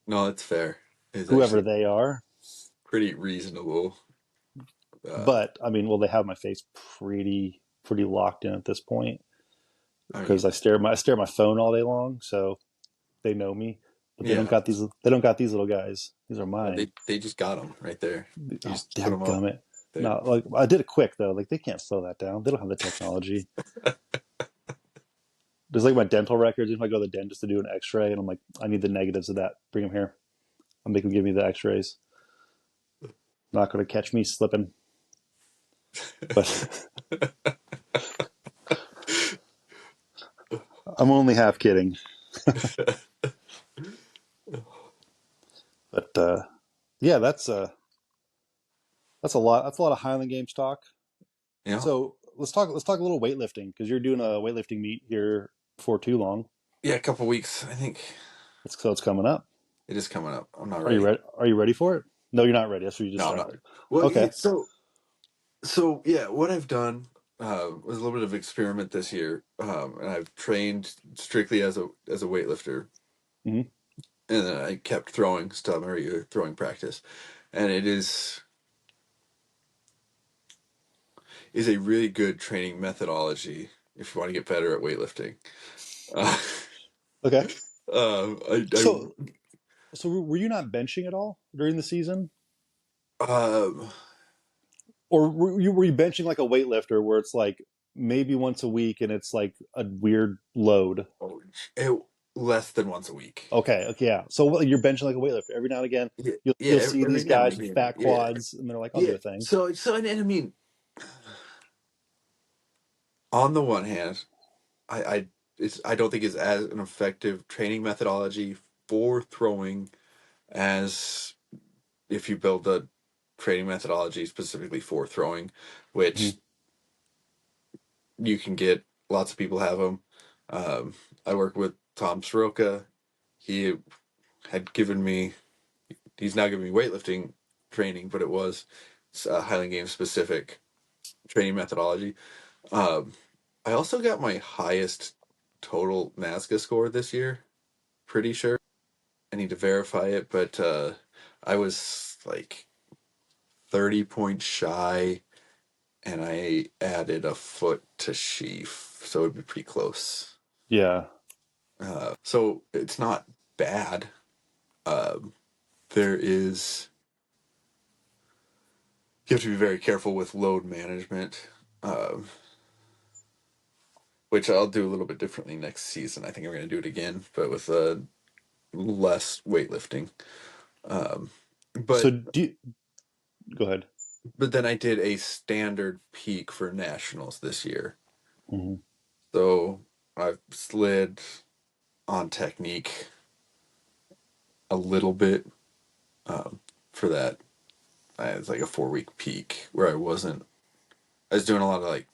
No, it's fair. It's whoever actually they are. pretty reasonable. But I mean, well, they have my face pretty locked in at this point I because mean, I stare at my phone all day long, so they know me. But yeah, they don't got these little guys. These are no, mine. they just got them right there. You Oh, just put them up dadgummit. there. No, like I did it quick though. Like they can't slow that down. They don't have the technology. There's like my dental records. If I go to the dentist to do an X-ray, and I'm like, I need the negatives of that. Bring them here. I'll make them give me the X-rays. Not going to catch me slipping. But I'm only half kidding. But yeah, that's a lot. That's a lot of Highland Games talk. Yeah, So let's talk a little weightlifting because you're doing a weightlifting meet here before too long. yeah, a couple weeks. I think It's coming up. it is coming up. I'm not Are you ready. ready? Are you ready for it? No, you're not ready. That's what you just No, I'm not. started. Well, Okay. so yeah, what I've done was a little bit of experiment this year, and I've trained strictly as a weightlifter, Hmm. and then I kept throwing, still have my regular throwing practice, and it is a really good training methodology if you want to get better at weightlifting. Uh, Okay. I So so were you not benching at all during the season, um, or were you benching like a weightlifter where it's like maybe once a week and it's like a weird load? oh, it, less than once a week. Okay. Okay. Yeah. So you're benching like a weightlifter every now and again. Yeah, yeah, You'll see every these now and guys with again. fat Yeah, quads and they're like, I'll do yeah. a thing. And I mean, on the one hand, I don't think it's as an effective training methodology for throwing as if you build a training methodology specifically for throwing, Hmm. which you can get. Lots of people have them. I work with Tom Soroka. He had given me. he's now giving me weightlifting training, but it was Highland Games specific training methodology. Um, I also got my highest total NASCA score this year. Pretty sure. I need to verify it, but I was like 30 points shy, and I added a foot to sheaf, so it'd be pretty close. Yeah. So it's not bad. Um, there is you have to be very careful with load management, which I'll do a little bit differently next season. I think I'm going to do it again, but with less weightlifting. Um, So but go ahead. but then I did a standard peak for nationals this year, Mm-hmm. so I've slid on technique a little bit um, for that. It's like a 4 week peak where I was doing a lot of like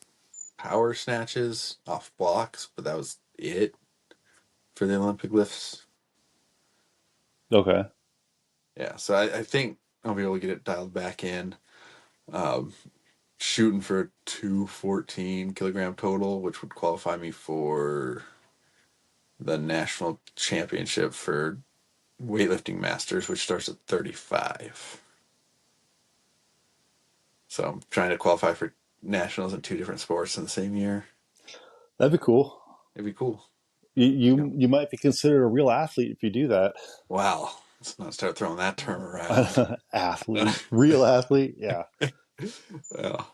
power snatches off blocks, but that was it for the Olympic lifts. Okay. Yeah, so I think I'll be able to get it dialed back in. Um, Shooting for a 214 kilogram total, which would qualify me for the national championship for weightlifting masters, which starts at 35. So I'm trying to qualify for nationals in two different sports in the same year. That'd be cool. It'd be cool. You You know? you might be considered a real athlete if you do that. Wow. Let's not start throwing that term around. Athlete, real athlete. Yeah. Yeah.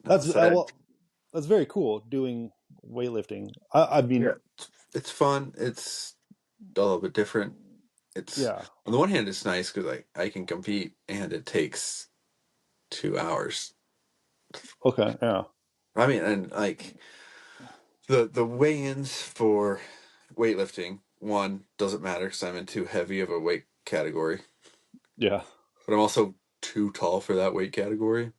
That's So that, well, that's very cool doing weightlifting. I mean, yeah, it's fun. It's a little bit different. It's yeah. on the one hand, it's nice because I can compete, and it takes 2 hours. Okay. Yeah. I mean, and like the weigh-ins for weightlifting, one doesn't matter because I'm in too heavy of a weight category, Yeah. but I'm also too tall for that weight category.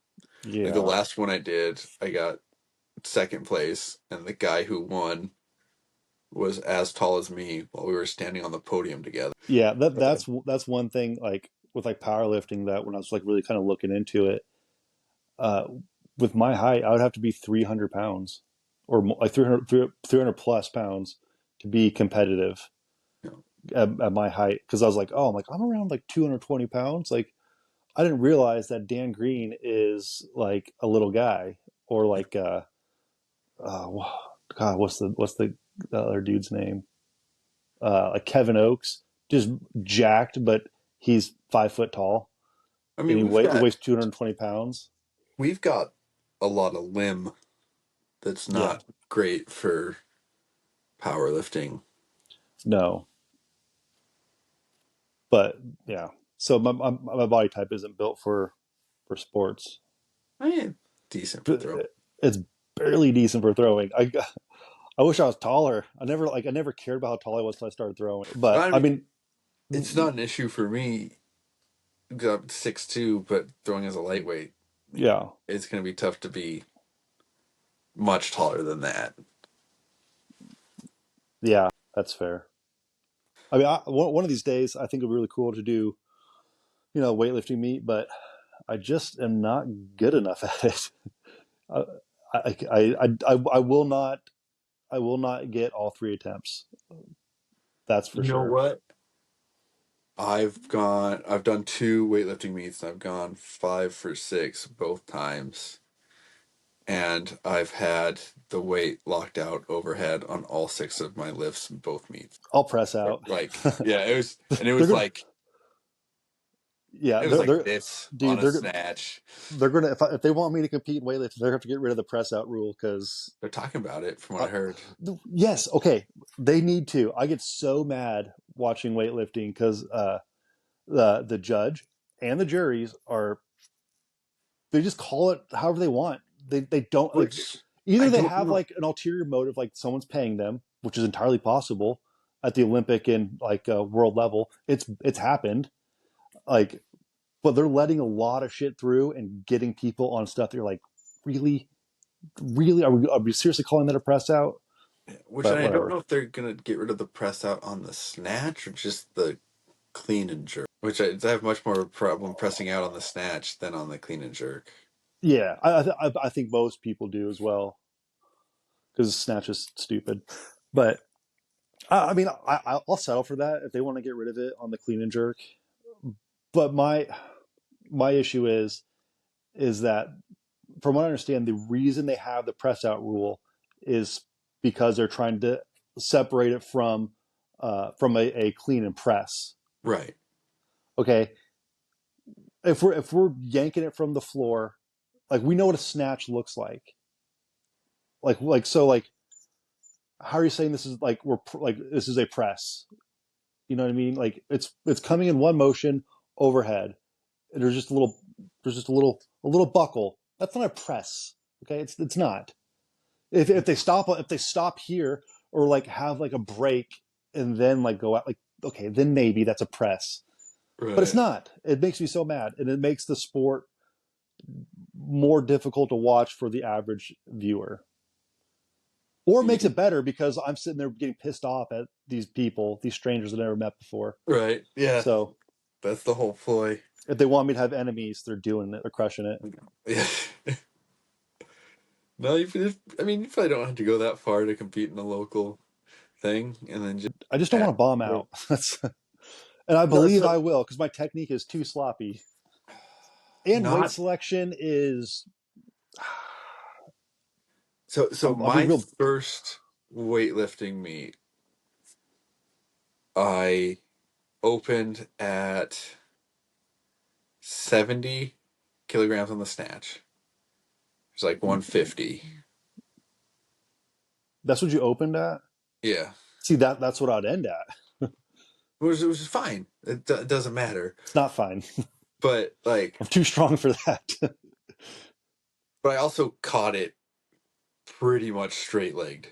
Like the Yeah. last one I did, I got second place, and the guy who won was as tall as me while we were standing on the podium together. Yeah. That's one thing like with like powerlifting that when I was like really kind of looking into it, uh, with my height, I would have to be 300 pounds or like 300 plus pounds to be competitive You know, at my height. Cause I was like, oh, I'm around like 220 pounds. Like, I didn't realize that Dan Green is like a little guy or like, uh, God, what's the other dude's name? Like Kevin Oakes, just jacked, but he's 5 foot tall I and mean, he weighs 220 pounds. we've got a lot of limb that's Yeah, not great for powerlifting. no, but yeah. So my body type isn't built for sports. I mean, decent for throw. It's barely decent for throwing. I wish I was taller. I never cared about how tall I was till I started throwing. But I I mean, mean, it's not an issue for me. I'm 6'2", but throwing as a lightweight, yeah, it's going to be tough to be much taller than that. yeah, that's fair. I mean, one of these days, I think it'd be really cool to do, weightlifting meet, but I just am not good enough at it. I, I I will not get all three attempts. That's for You know sure. what? I've done two weightlifting meets, and I've gone 5 for 6 both times, and I've had the weight locked out overhead on all 6 of my lifts in both meets. I'll press out. Like, yeah, they're gonna, yeah, it was like this on dude, a snatch. they're gonna if they want me to compete in weightlifting, they're gonna have to get rid of the press out rule because They're talking about it from what I heard. yes, okay, they need to. I get so mad watching weightlifting because the judge and the juries are they just call it however they want. They don't like Which I either they don't have know. like an ulterior motive, like someone's paying them, which is entirely possible at the Olympic and like world level. It's happened, like, but they're letting a lot of shit through and getting people on stuff that you're like, really, really, are we seriously calling that a press out? Which But I don't whatever. know if they're gonna get rid of the press out on the snatch or just the clean and jerk. which I have much more problem pressing out on the snatch than on the clean and jerk. Yeah, I think most people do as well because snatch is stupid. But I mean, I'll settle for that if they want to get rid of it on the clean and jerk. But my issue is that from what I understand, the reason they have the press out rule is because they're trying to separate it from a clean and press. Right. Okay, if we're yanking it from the floor, like we know what a snatch looks like how are you saying this is like we're like this is a press? You know what I mean? Like it's coming in one motion overhead. There's just a little there's just a little buckle. That's not a press. Okay, it's not. If they stop here or like have like a break and then like go out, like okay, then maybe that's a press. But it's Right. not. It makes me so mad, and it makes the sport more difficult to watch for the average viewer. Or it makes Yeah. it better because I'm sitting there getting pissed off at these people, these strangers I've never met before. Right. Yeah. So That's the whole ploy. if they want me to have enemies, they're doing it. They're crushing it. Yeah. No, I mean, you probably don't have to go that far to compete in a local thing, and then just I just don't want add. to bomb out. And I No, believe I so will because my technique is too sloppy. And weight not selection is. so. I'll be My real. first weightlifting meet, I opened at 70 kilograms on the snatch. It's like 150. That's what you opened at. Yeah, See that's what I'd end at. it was fine. It doesn't matter. It's not fine. But like, I'm too strong for that. but I also caught it pretty much straight legged.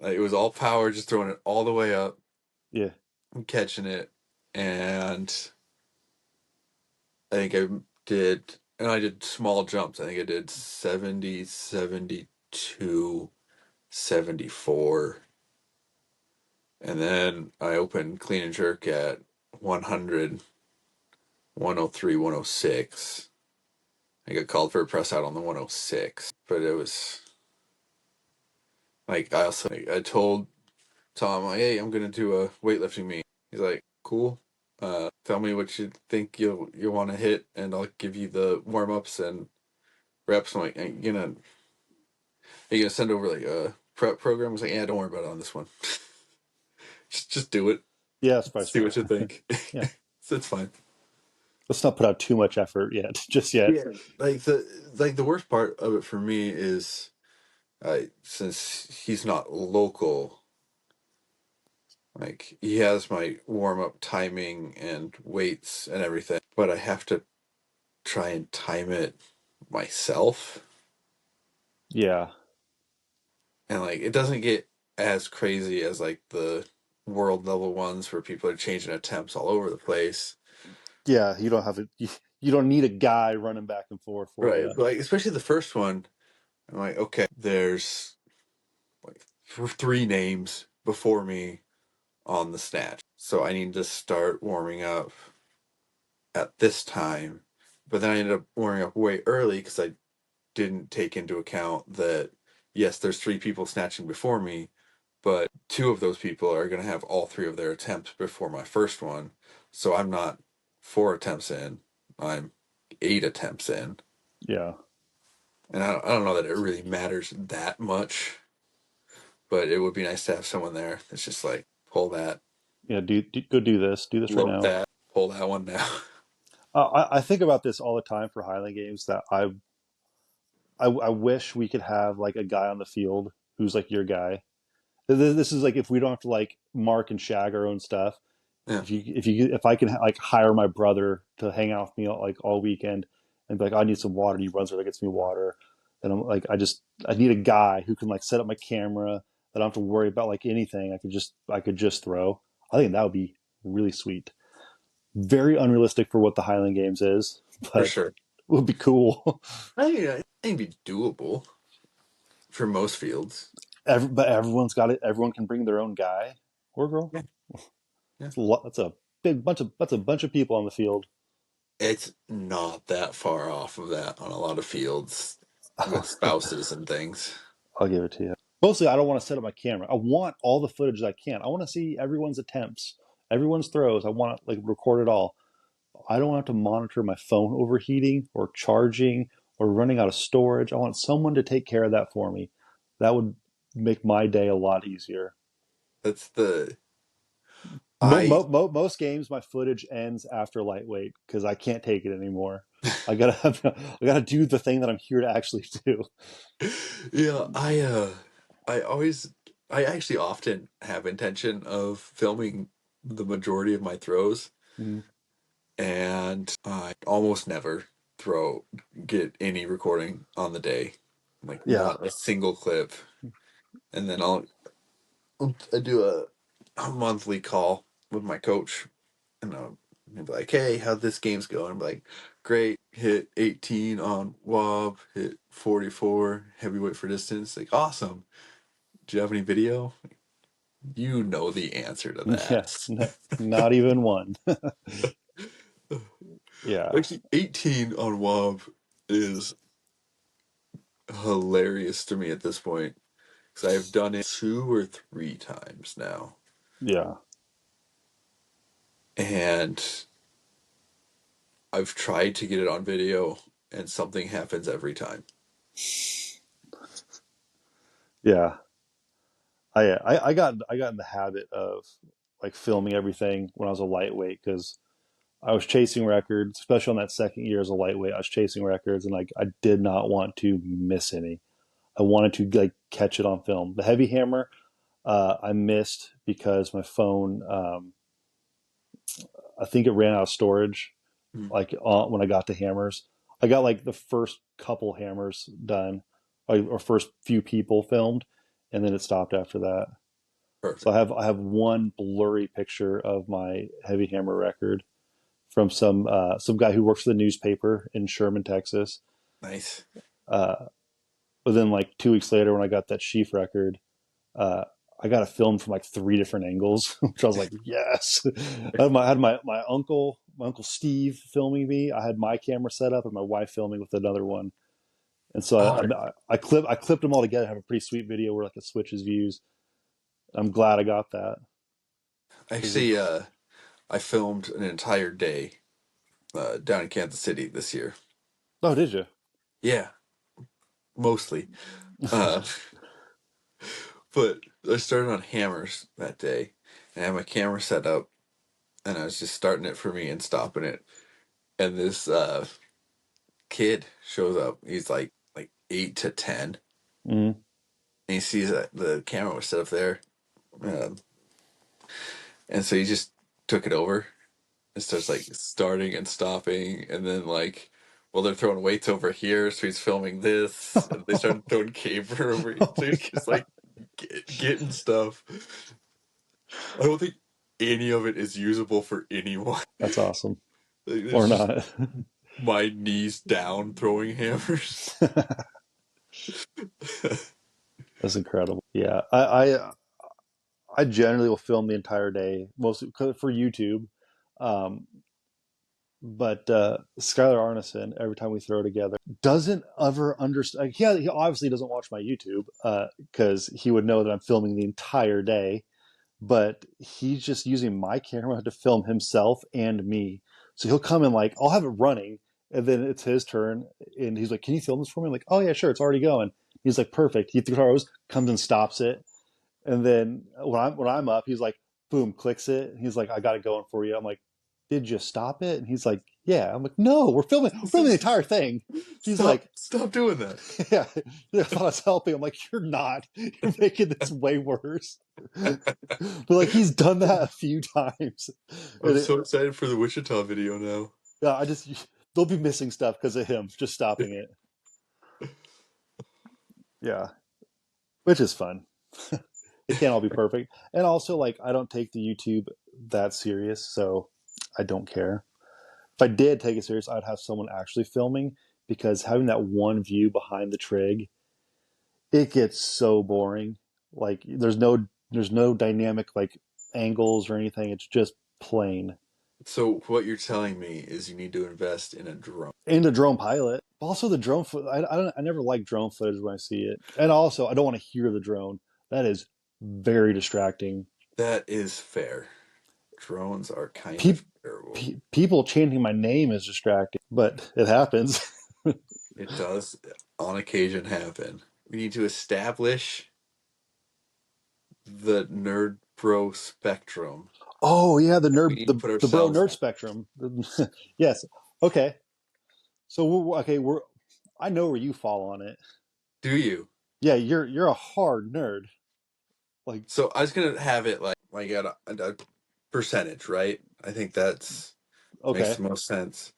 Like, it was all power, just throwing it all the way up Yeah. and catching it. And I think I did small jumps. I think I did 70, 72, 74. And then I opened clean and jerk at 100, 103, 106. I got called for a press out on the 106. But it was like, I told Tom, like, hey, I'm going to do a weightlifting meet. He's like, cool. Tell me what you think you want to hit, and I'll give you the warm ups and reps. I'm like, are you gonna send over like a prep program? I was like, yeah, don't worry about it on this one. just do it. Yeah, that's probably See smart. what you think. Yeah. So it's fine. Let's not put out too much effort yet. Just yet. Yeah. Like the worst part of it for me is, since he's not local, like he has my warm up timing and weights and everything, but I have to try and time it myself, Yeah. and like it doesn't get as crazy as like the world level ones where people are changing attempts all over the place. Yeah. You don't have a. You don't need a guy running back and forth for Right. you. Like, especially the first one, I'm like, okay, there's like three names before me on the snatch. So I need to start warming up at this time. But then I ended up warming up way early because I didn't take into account that, yes, there's three people snatching before me, but two of those people are going to have all three of their attempts before my first one. So I'm not four attempts in, I'm eight attempts in. Yeah. And I don't know that it really matters that much, but it would be nice to have someone there that's just like, pull that, Yeah. Go do this. Do this right load now. that, pull that one now. I think about this all the time for Highland games. That I wish we could have like a guy on the field who's like your guy. This is like if we don't have to like mark and shag our own stuff. Yeah, If I can like hire my brother to hang out with me like all weekend and be like I need some water and he runs over and gets me water, then I'm like I need a guy who can like set up my camera that I don't have to worry about like anything. I could just throw. I think that would be really sweet. Very unrealistic for what the Highland Games is, for but sure. would be cool. I think it'd be doable for most fields. But everyone's got it. Everyone can bring their own guy or girl. Yeah, yeah. That's a lot. That's a big bunch of that's a bunch of people on the field. It's not that far off of that on a lot of fields with spouses and things. I'll give it to you. Mostly, I don't want to set up my camera. I want all the footage that I can. I want to see everyone's attempts, everyone's throws. I want to like record it all. I don't have to monitor my phone overheating or charging or running out of storage. I want someone to take care of that for me. That would make my day a lot easier. That's the I Most games, my footage ends after lightweight because I can't take it anymore. I gotta I gotta do the thing that I'm here to actually do. yeah, I always I actually often have intention of filming the majority of my throws, Mhm. and I almost never throw get any recording on the day. Like Yeah, not a single clip. And then I do a monthly call with my coach, and he'll be like, "Hey, how'd this game's go?" And I'm like, "Great, hit 18 on wob, hit 44 heavyweight for distance." Like, awesome. Do you have any video? You know the answer to yeah, that. not even one. Yeah, Actually, 18 on wob is hilarious to me at this point because I've done it 2 or 3 times now, yeah, and I've tried to get it on video, and something happens every time. yeah. I got in the habit of like filming everything when I was a lightweight because I was chasing records, especially on that second year as a lightweight. I was chasing records, and like I did not want to miss any. I wanted to like catch it on film. The heavy hammer, I missed because my phone, I think it ran out of storage. Mm, Like when I got to hammers, I got like the first couple hammers done, or first few people filmed, and then it stopped after that. So perfect. I have one blurry picture of my heavy hammer record from some guy who works for the newspaper in Sherman, Texas. Nice. Uh, but then like 2 weeks later, when I got that sheaf record, uh, I got a film from like three different angles, which I was like, yes. I had my uncle Steve filming me. I had my camera set up, and my wife filming with another one. And so Oh, I clipped them all together. I have a pretty sweet video where like it switches views. I'm glad I got that. actually, I filmed an entire day down in Kansas City this year. Oh, did you? Yeah, mostly. Uh, but I started on hammers that day, and I had my camera set up, and I was just starting it for me and stopping it. And this kid shows up. He's like 8 to 10, Mm. and he sees that the camera was set up there, um, and so he just took it over. It starts like starting and stopping, and then like, well, they're throwing weights over here, so he's filming this, and they started throwing caber over here, Oh so my he's just god, like getting stuff. I don't think any of it is usable for anyone. that's awesome. Like, Or it's just not? my knees down throwing hammers. That's incredible. Yeah, I generally will film the entire day, mostly for YouTube. Um, but Skylar Arneson, every time we throw together, doesn't ever understand. He obviously doesn't watch my YouTube because he would know that I'm filming the entire day. But he's just using my camera to film himself and me. So he'll come in like I'll have it running, and then it's his turn, and he's like, "Can you film this for me?" I'm like, "Oh yeah, sure, it's already going." He's like, "Perfect." He throws, comes and stops it, and then when I'm up, he's like, "Boom!" Clicks it. He's like, "I got it going for you." I'm like, "Did you stop it?" And he's like, "Yeah." I'm like, "No, we're filming the entire thing." He's Stop! like, Stop doing that. "Yeah." I thought I was helping. I'm like, "You're not. You're making this way worse." But like he's done that a few times, I'm and so excited for the Wichita video now. yeah, I just they'll be missing stuff because of him just stopping it. Yeah, which is fun. It can't all be perfect, and also like I don't take the YouTube that serious, so I don't care. If I did take it serious, I'd have someone actually filming because having that one view behind the trig, it gets so boring. Like there's no dynamic like angles or anything. It's just plain. So what you're telling me is you need to invest in a drone. And a drone pilot. Also, the drone foot. I never like drone footage when I see it, and also I don't want to hear the drone. That is very distracting. That is fair. Drones are kind Pe- of terrible. People chanting my name is distracting, but it happens. It does on occasion happen. We need to establish the nerd bro spectrum. Oh yeah, We need to put the bro ourselves nerd on. spectrum. Yes. Okay. So we're I know where you fall on it. Do you? Yeah, you're a hard nerd. Like So I was gonna have it like at a percentage, right? I think that's makes okay, the most sense.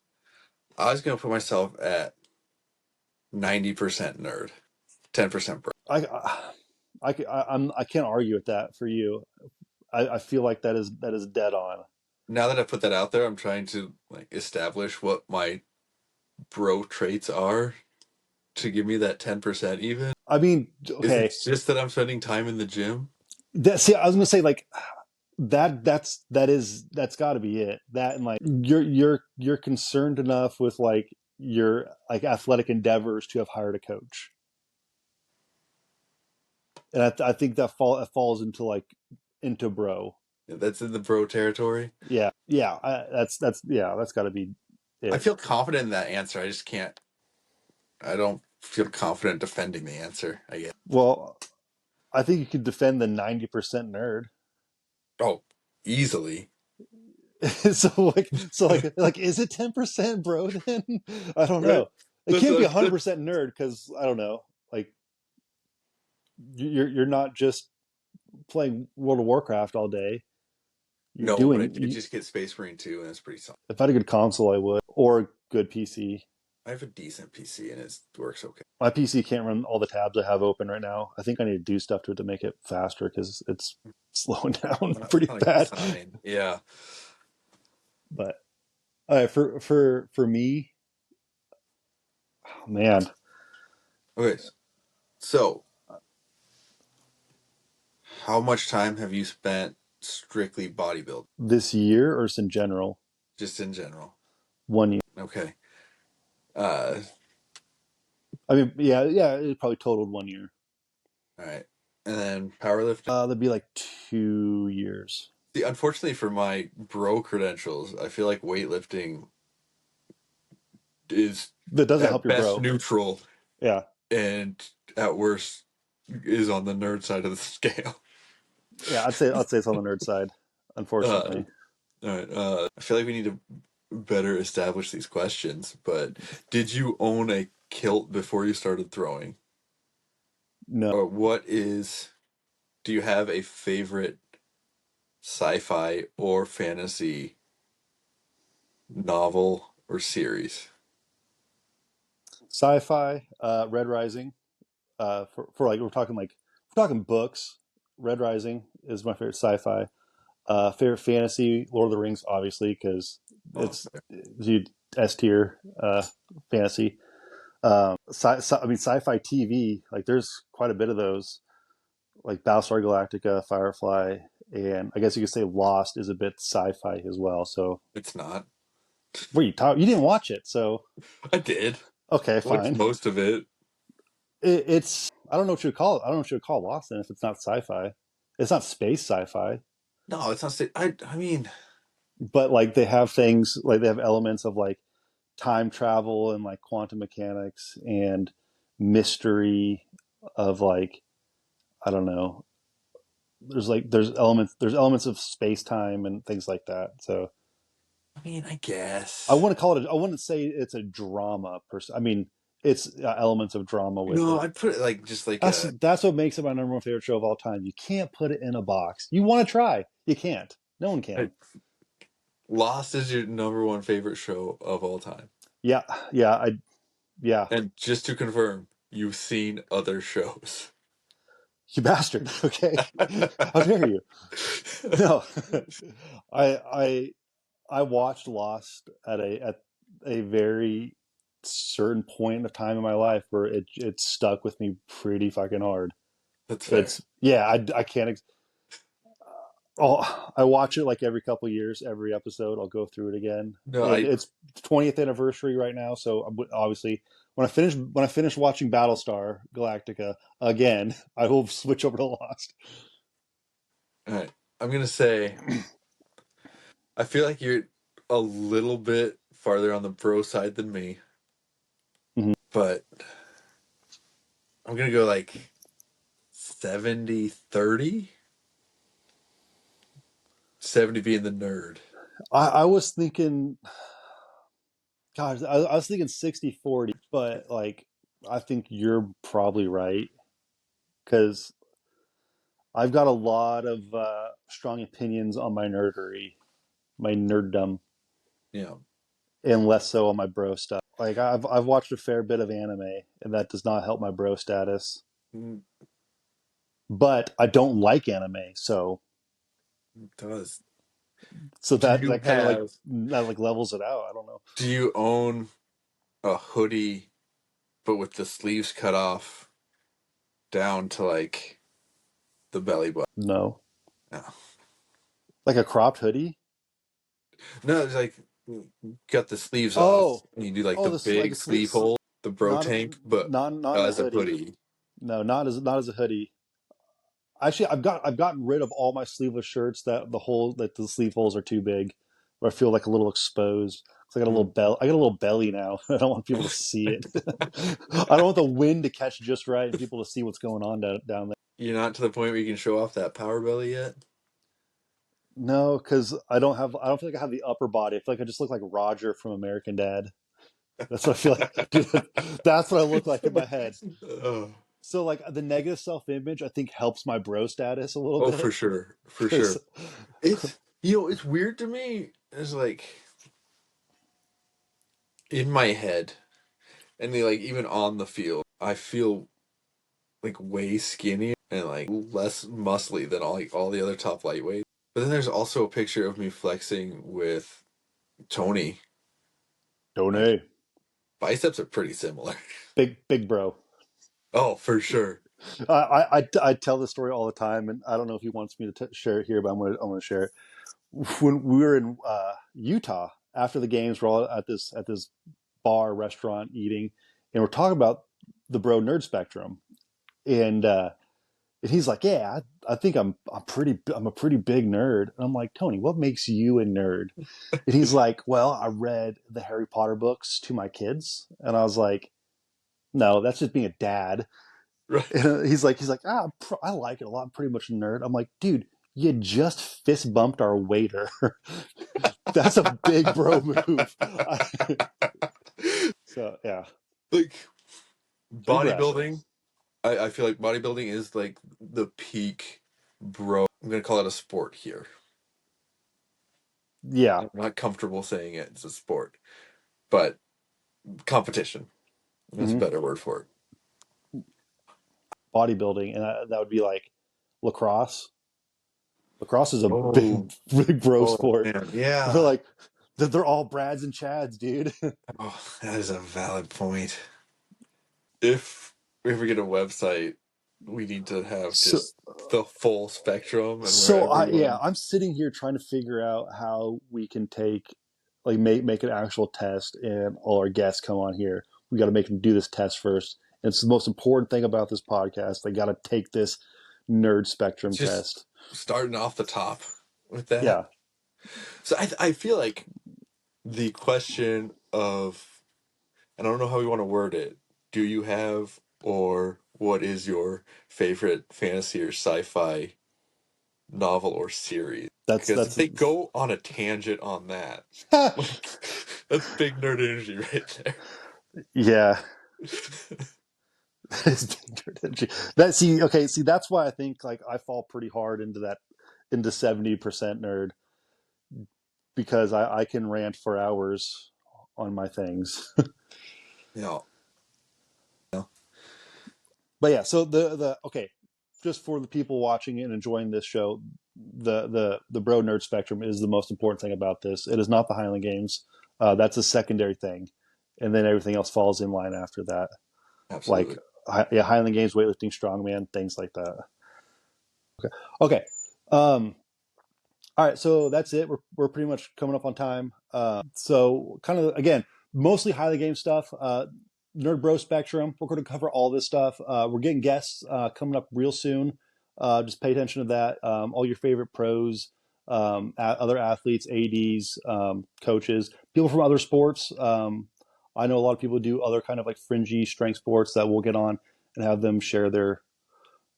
I was gonna put myself at 90% nerd, 10% bro. I can't argue with that for you. I feel like that is dead on. Now that I put that out there, I'm trying to like establish what my bro traits are to give me that 10% even. I mean, Is it okay. just that I'm spending time in the gym? See, I was gonna say like that's got to be it. That and like you're concerned enough with like your like athletic endeavors to have hired a coach, and I think that falls into like into bro. That's in the bro territory. Yeah. That's yeah. That's got to be I it. feel confident in that answer. I just can't. I don't feel confident defending the answer. I guess. Well, I think you could defend the 90% nerd. Oh, easily. Like is it 10% bro then? I don't Right. know. It That's can't be what that's 100% nerd because I don't know. Like you're not just playing World of Warcraft all day. You're no, but I doing. did just get Space Marine 2, and it's pretty solid. If I had a good console, I would, or a good PC. I have a decent PC, and it works okay. My PC can't run all the tabs I have open right now. I think I need to do stuff to it to make it faster because it's slowing down That's pretty not a good bad. sign. Yeah. But for me, oh, man, Okay. So, how much time have you spent strictly bodybuilding, this year or just in general, just in general? 1 year. Okay. Uh, I mean, yeah, it probably totaled 1 year. all right. And then powerlifting. That'd be like 2 years. See, unfortunately for my bro credentials, I feel like weightlifting is That doesn't help at your best bro. neutral Yeah, and at worst is on the nerd side of the scale. yeah. I'd say it's on the nerd side, Uh, unfortunately. all right. I feel like we need to better establish these questions, but did you own a kilt before you started throwing? No, Or do you have a favorite sci-fi or fantasy novel or series? sci-fi, Red Rising. For like we're talking books. Red Rising is my favorite sci-fi. Favorite fantasy, Lord of the Rings, obviously, because Oh, it's you S tier fantasy. I mean, sci-fi TV. Like, there's quite a bit of those, like Battlestar Galactica, Firefly, and I guess you could say Lost is a bit sci-fi as well. So, it's not. where you talk? You didn't watch it, so I did. okay, Watched fine. most of it. It's I don't know what you would call it. I don't know what you would call Lost then if it's not sci-fi. It's not space sci-fi, No, it's not. I mean, but like they have things like they have elements of like time travel and like quantum mechanics and mystery of like I don't know. There's elements of space time and things like that. So I I guess. want to call it. I wouldn't say it's a drama I mean, it's elements of drama with No, it. I'd put it like just like That's what makes it my number one favorite show of all time. You can't put it in a box. You want to try, you can't. No one a can. Lost is your number one favorite show of all time. Yeah, yeah, yeah. And just to confirm, you've seen other shows. You bastard. Okay, how dare you? No, I I I watched Lost at a very certain point of time in my life where it stuck with me pretty fucking hard. That's fair. It's yeah, I can't. I watch it like every couple years, every episode. I'll go through it again, No, and I it's 20th anniversary right now. So obviously, when I finish watching Battlestar Galactica again, I will switch over to Lost. all right. I'm gonna say I feel like you're a little bit farther on the bro side than me, Mhm. but I'm gonna go like 70-30. 70 being the nerd. I was thinking, gosh, I was thinking 60-40, but like I think you're probably right because I've got a lot of strong opinions on my nerdery, my nerddom, Yeah. and less so on my bro stuff. Like I've watched a fair bit of anime, and that does not help my bro status. Mm, But I don't like anime, so it does. so Do that you that kind of have levels it out. I don't know. do you own a hoodie but with the sleeves cut off down to like the belly button? No, No. like a cropped hoodie. No, it's like got the sleeves off Oh, and you do like oh, the this like a big sleeve sleeve, hole, the bro not tank, but not in a as a hoodie. hoodie. No, not as a hoodie. Actually, I've gotten rid of all my sleeveless shirts that the sleeve holes are too big, where I feel like a little exposed. So I got a little Mm. bell. I got a little belly now. I don't want people to see it. I don't want the wind to catch just right and people to see what's going on down there. You're not to the point where you can show off that power belly yet? No, because I don't have. I don't feel like I have the upper body. I feel like I just look like Roger from American Dad. That's what I feel like. Dude, that's what I look like in my head. Oh, So like the negative self image, I think helps my bro status a little oh, for bit sure. For because sure. It's it's weird to me. It's like in my head and they like even on the field, I feel like way skinnier and like less muscly than all the other top lightweights. But then there's also a picture of me flexing with Tony. Like Donay, biceps are pretty similar. big bro. Oh, for sure. I tell this story all the time, and I don't know if he wants me to share it here, but I'm gonna share it. When we were in Utah after the games, we're all at this bar restaurant eating, and we're talking about the bro nerd spectrum, and and he's like, "Yeah, I think I'm a pretty big nerd." And I'm like, "Tony, what makes you a nerd?" And he's like, "Well, I read the Harry Potter books to my kids," and I was like, "No, that's just being a dad." Right. And he's like, I like it a lot. I'm pretty much a nerd. I'm like, dude, you just fist bumped our waiter. That's a big bro move. So yeah, Like congrats. bodybuilding, I feel like bodybuilding is like the peak bro. I'm gonna call it a sport here. Yeah, I'm not comfortable saying it. It's a sport, but competition. That's a hmm better word for it. bodybuilding, and that would be like lacrosse. Lacrosse is a Oh, big bro oh sport. man, They're yeah. like, they're all Brads and Chads, dude. Oh, that is a valid point. If we ever get a website, we need to have So, just the full spectrum and where so yeah, everyone I'm sitting here trying to figure out how we can take, like, make an actual test, and all our guests come on here. We got to make them do this test first. And it's the most important thing about this podcast. They got to take this nerd spectrum just test. starting off the top with that. Yeah, So I feel like the question of, and I don't know how we want to word it, do you have or what is your favorite fantasy or sci-fi novel or series? that's Because if that's they go on a tangent on that, like that's big nerd energy right yeah. there. That see okay see that's why I think like I fall pretty hard into 70% nerd because I can rant for hours on my things. Yeah. But yeah, so the okay, just for the people watching and enjoying this show, the bro nerd spectrum is the most important thing about this. It is not the Highland Games. That's a secondary thing, and then everything else falls in line after that. Like Absolutely. yeah, Highland Games, weightlifting, strongman, things like that. Okay. Okay. Um, All right, so that's it. We're pretty much coming up on time. So kind of again, mostly highly game stuff. Nerd Bro Spectrum. We're going to cover all this stuff. We're getting guests coming up real soon. Just pay attention to that. All your favorite pros, other athletes, ads, coaches, people from other sports. I know a lot of people do other kind of like fringy strength sports that we'll get on and have them share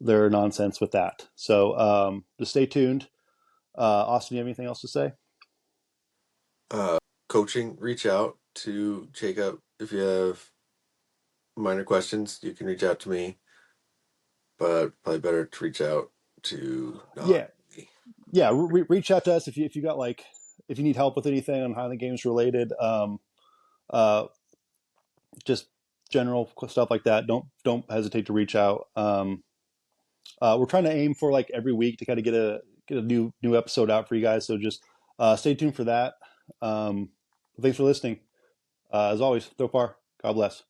their nonsense with that. So just stay tuned. Austin, you have anything else to say? Uh, Coaching, reach out to Jacob if you have minor questions. You can reach out to me, but probably better to reach out to not Yeah, me. yeah. Reach out to us if you got like if you need help with anything on Highland Games related. Uh, just general stuff like that. Don't hesitate to reach out. We're trying to aim for like every week to kind of get a new episode out for you guys. So just stay tuned for that. Thanks for listening. As always, so far, God bless.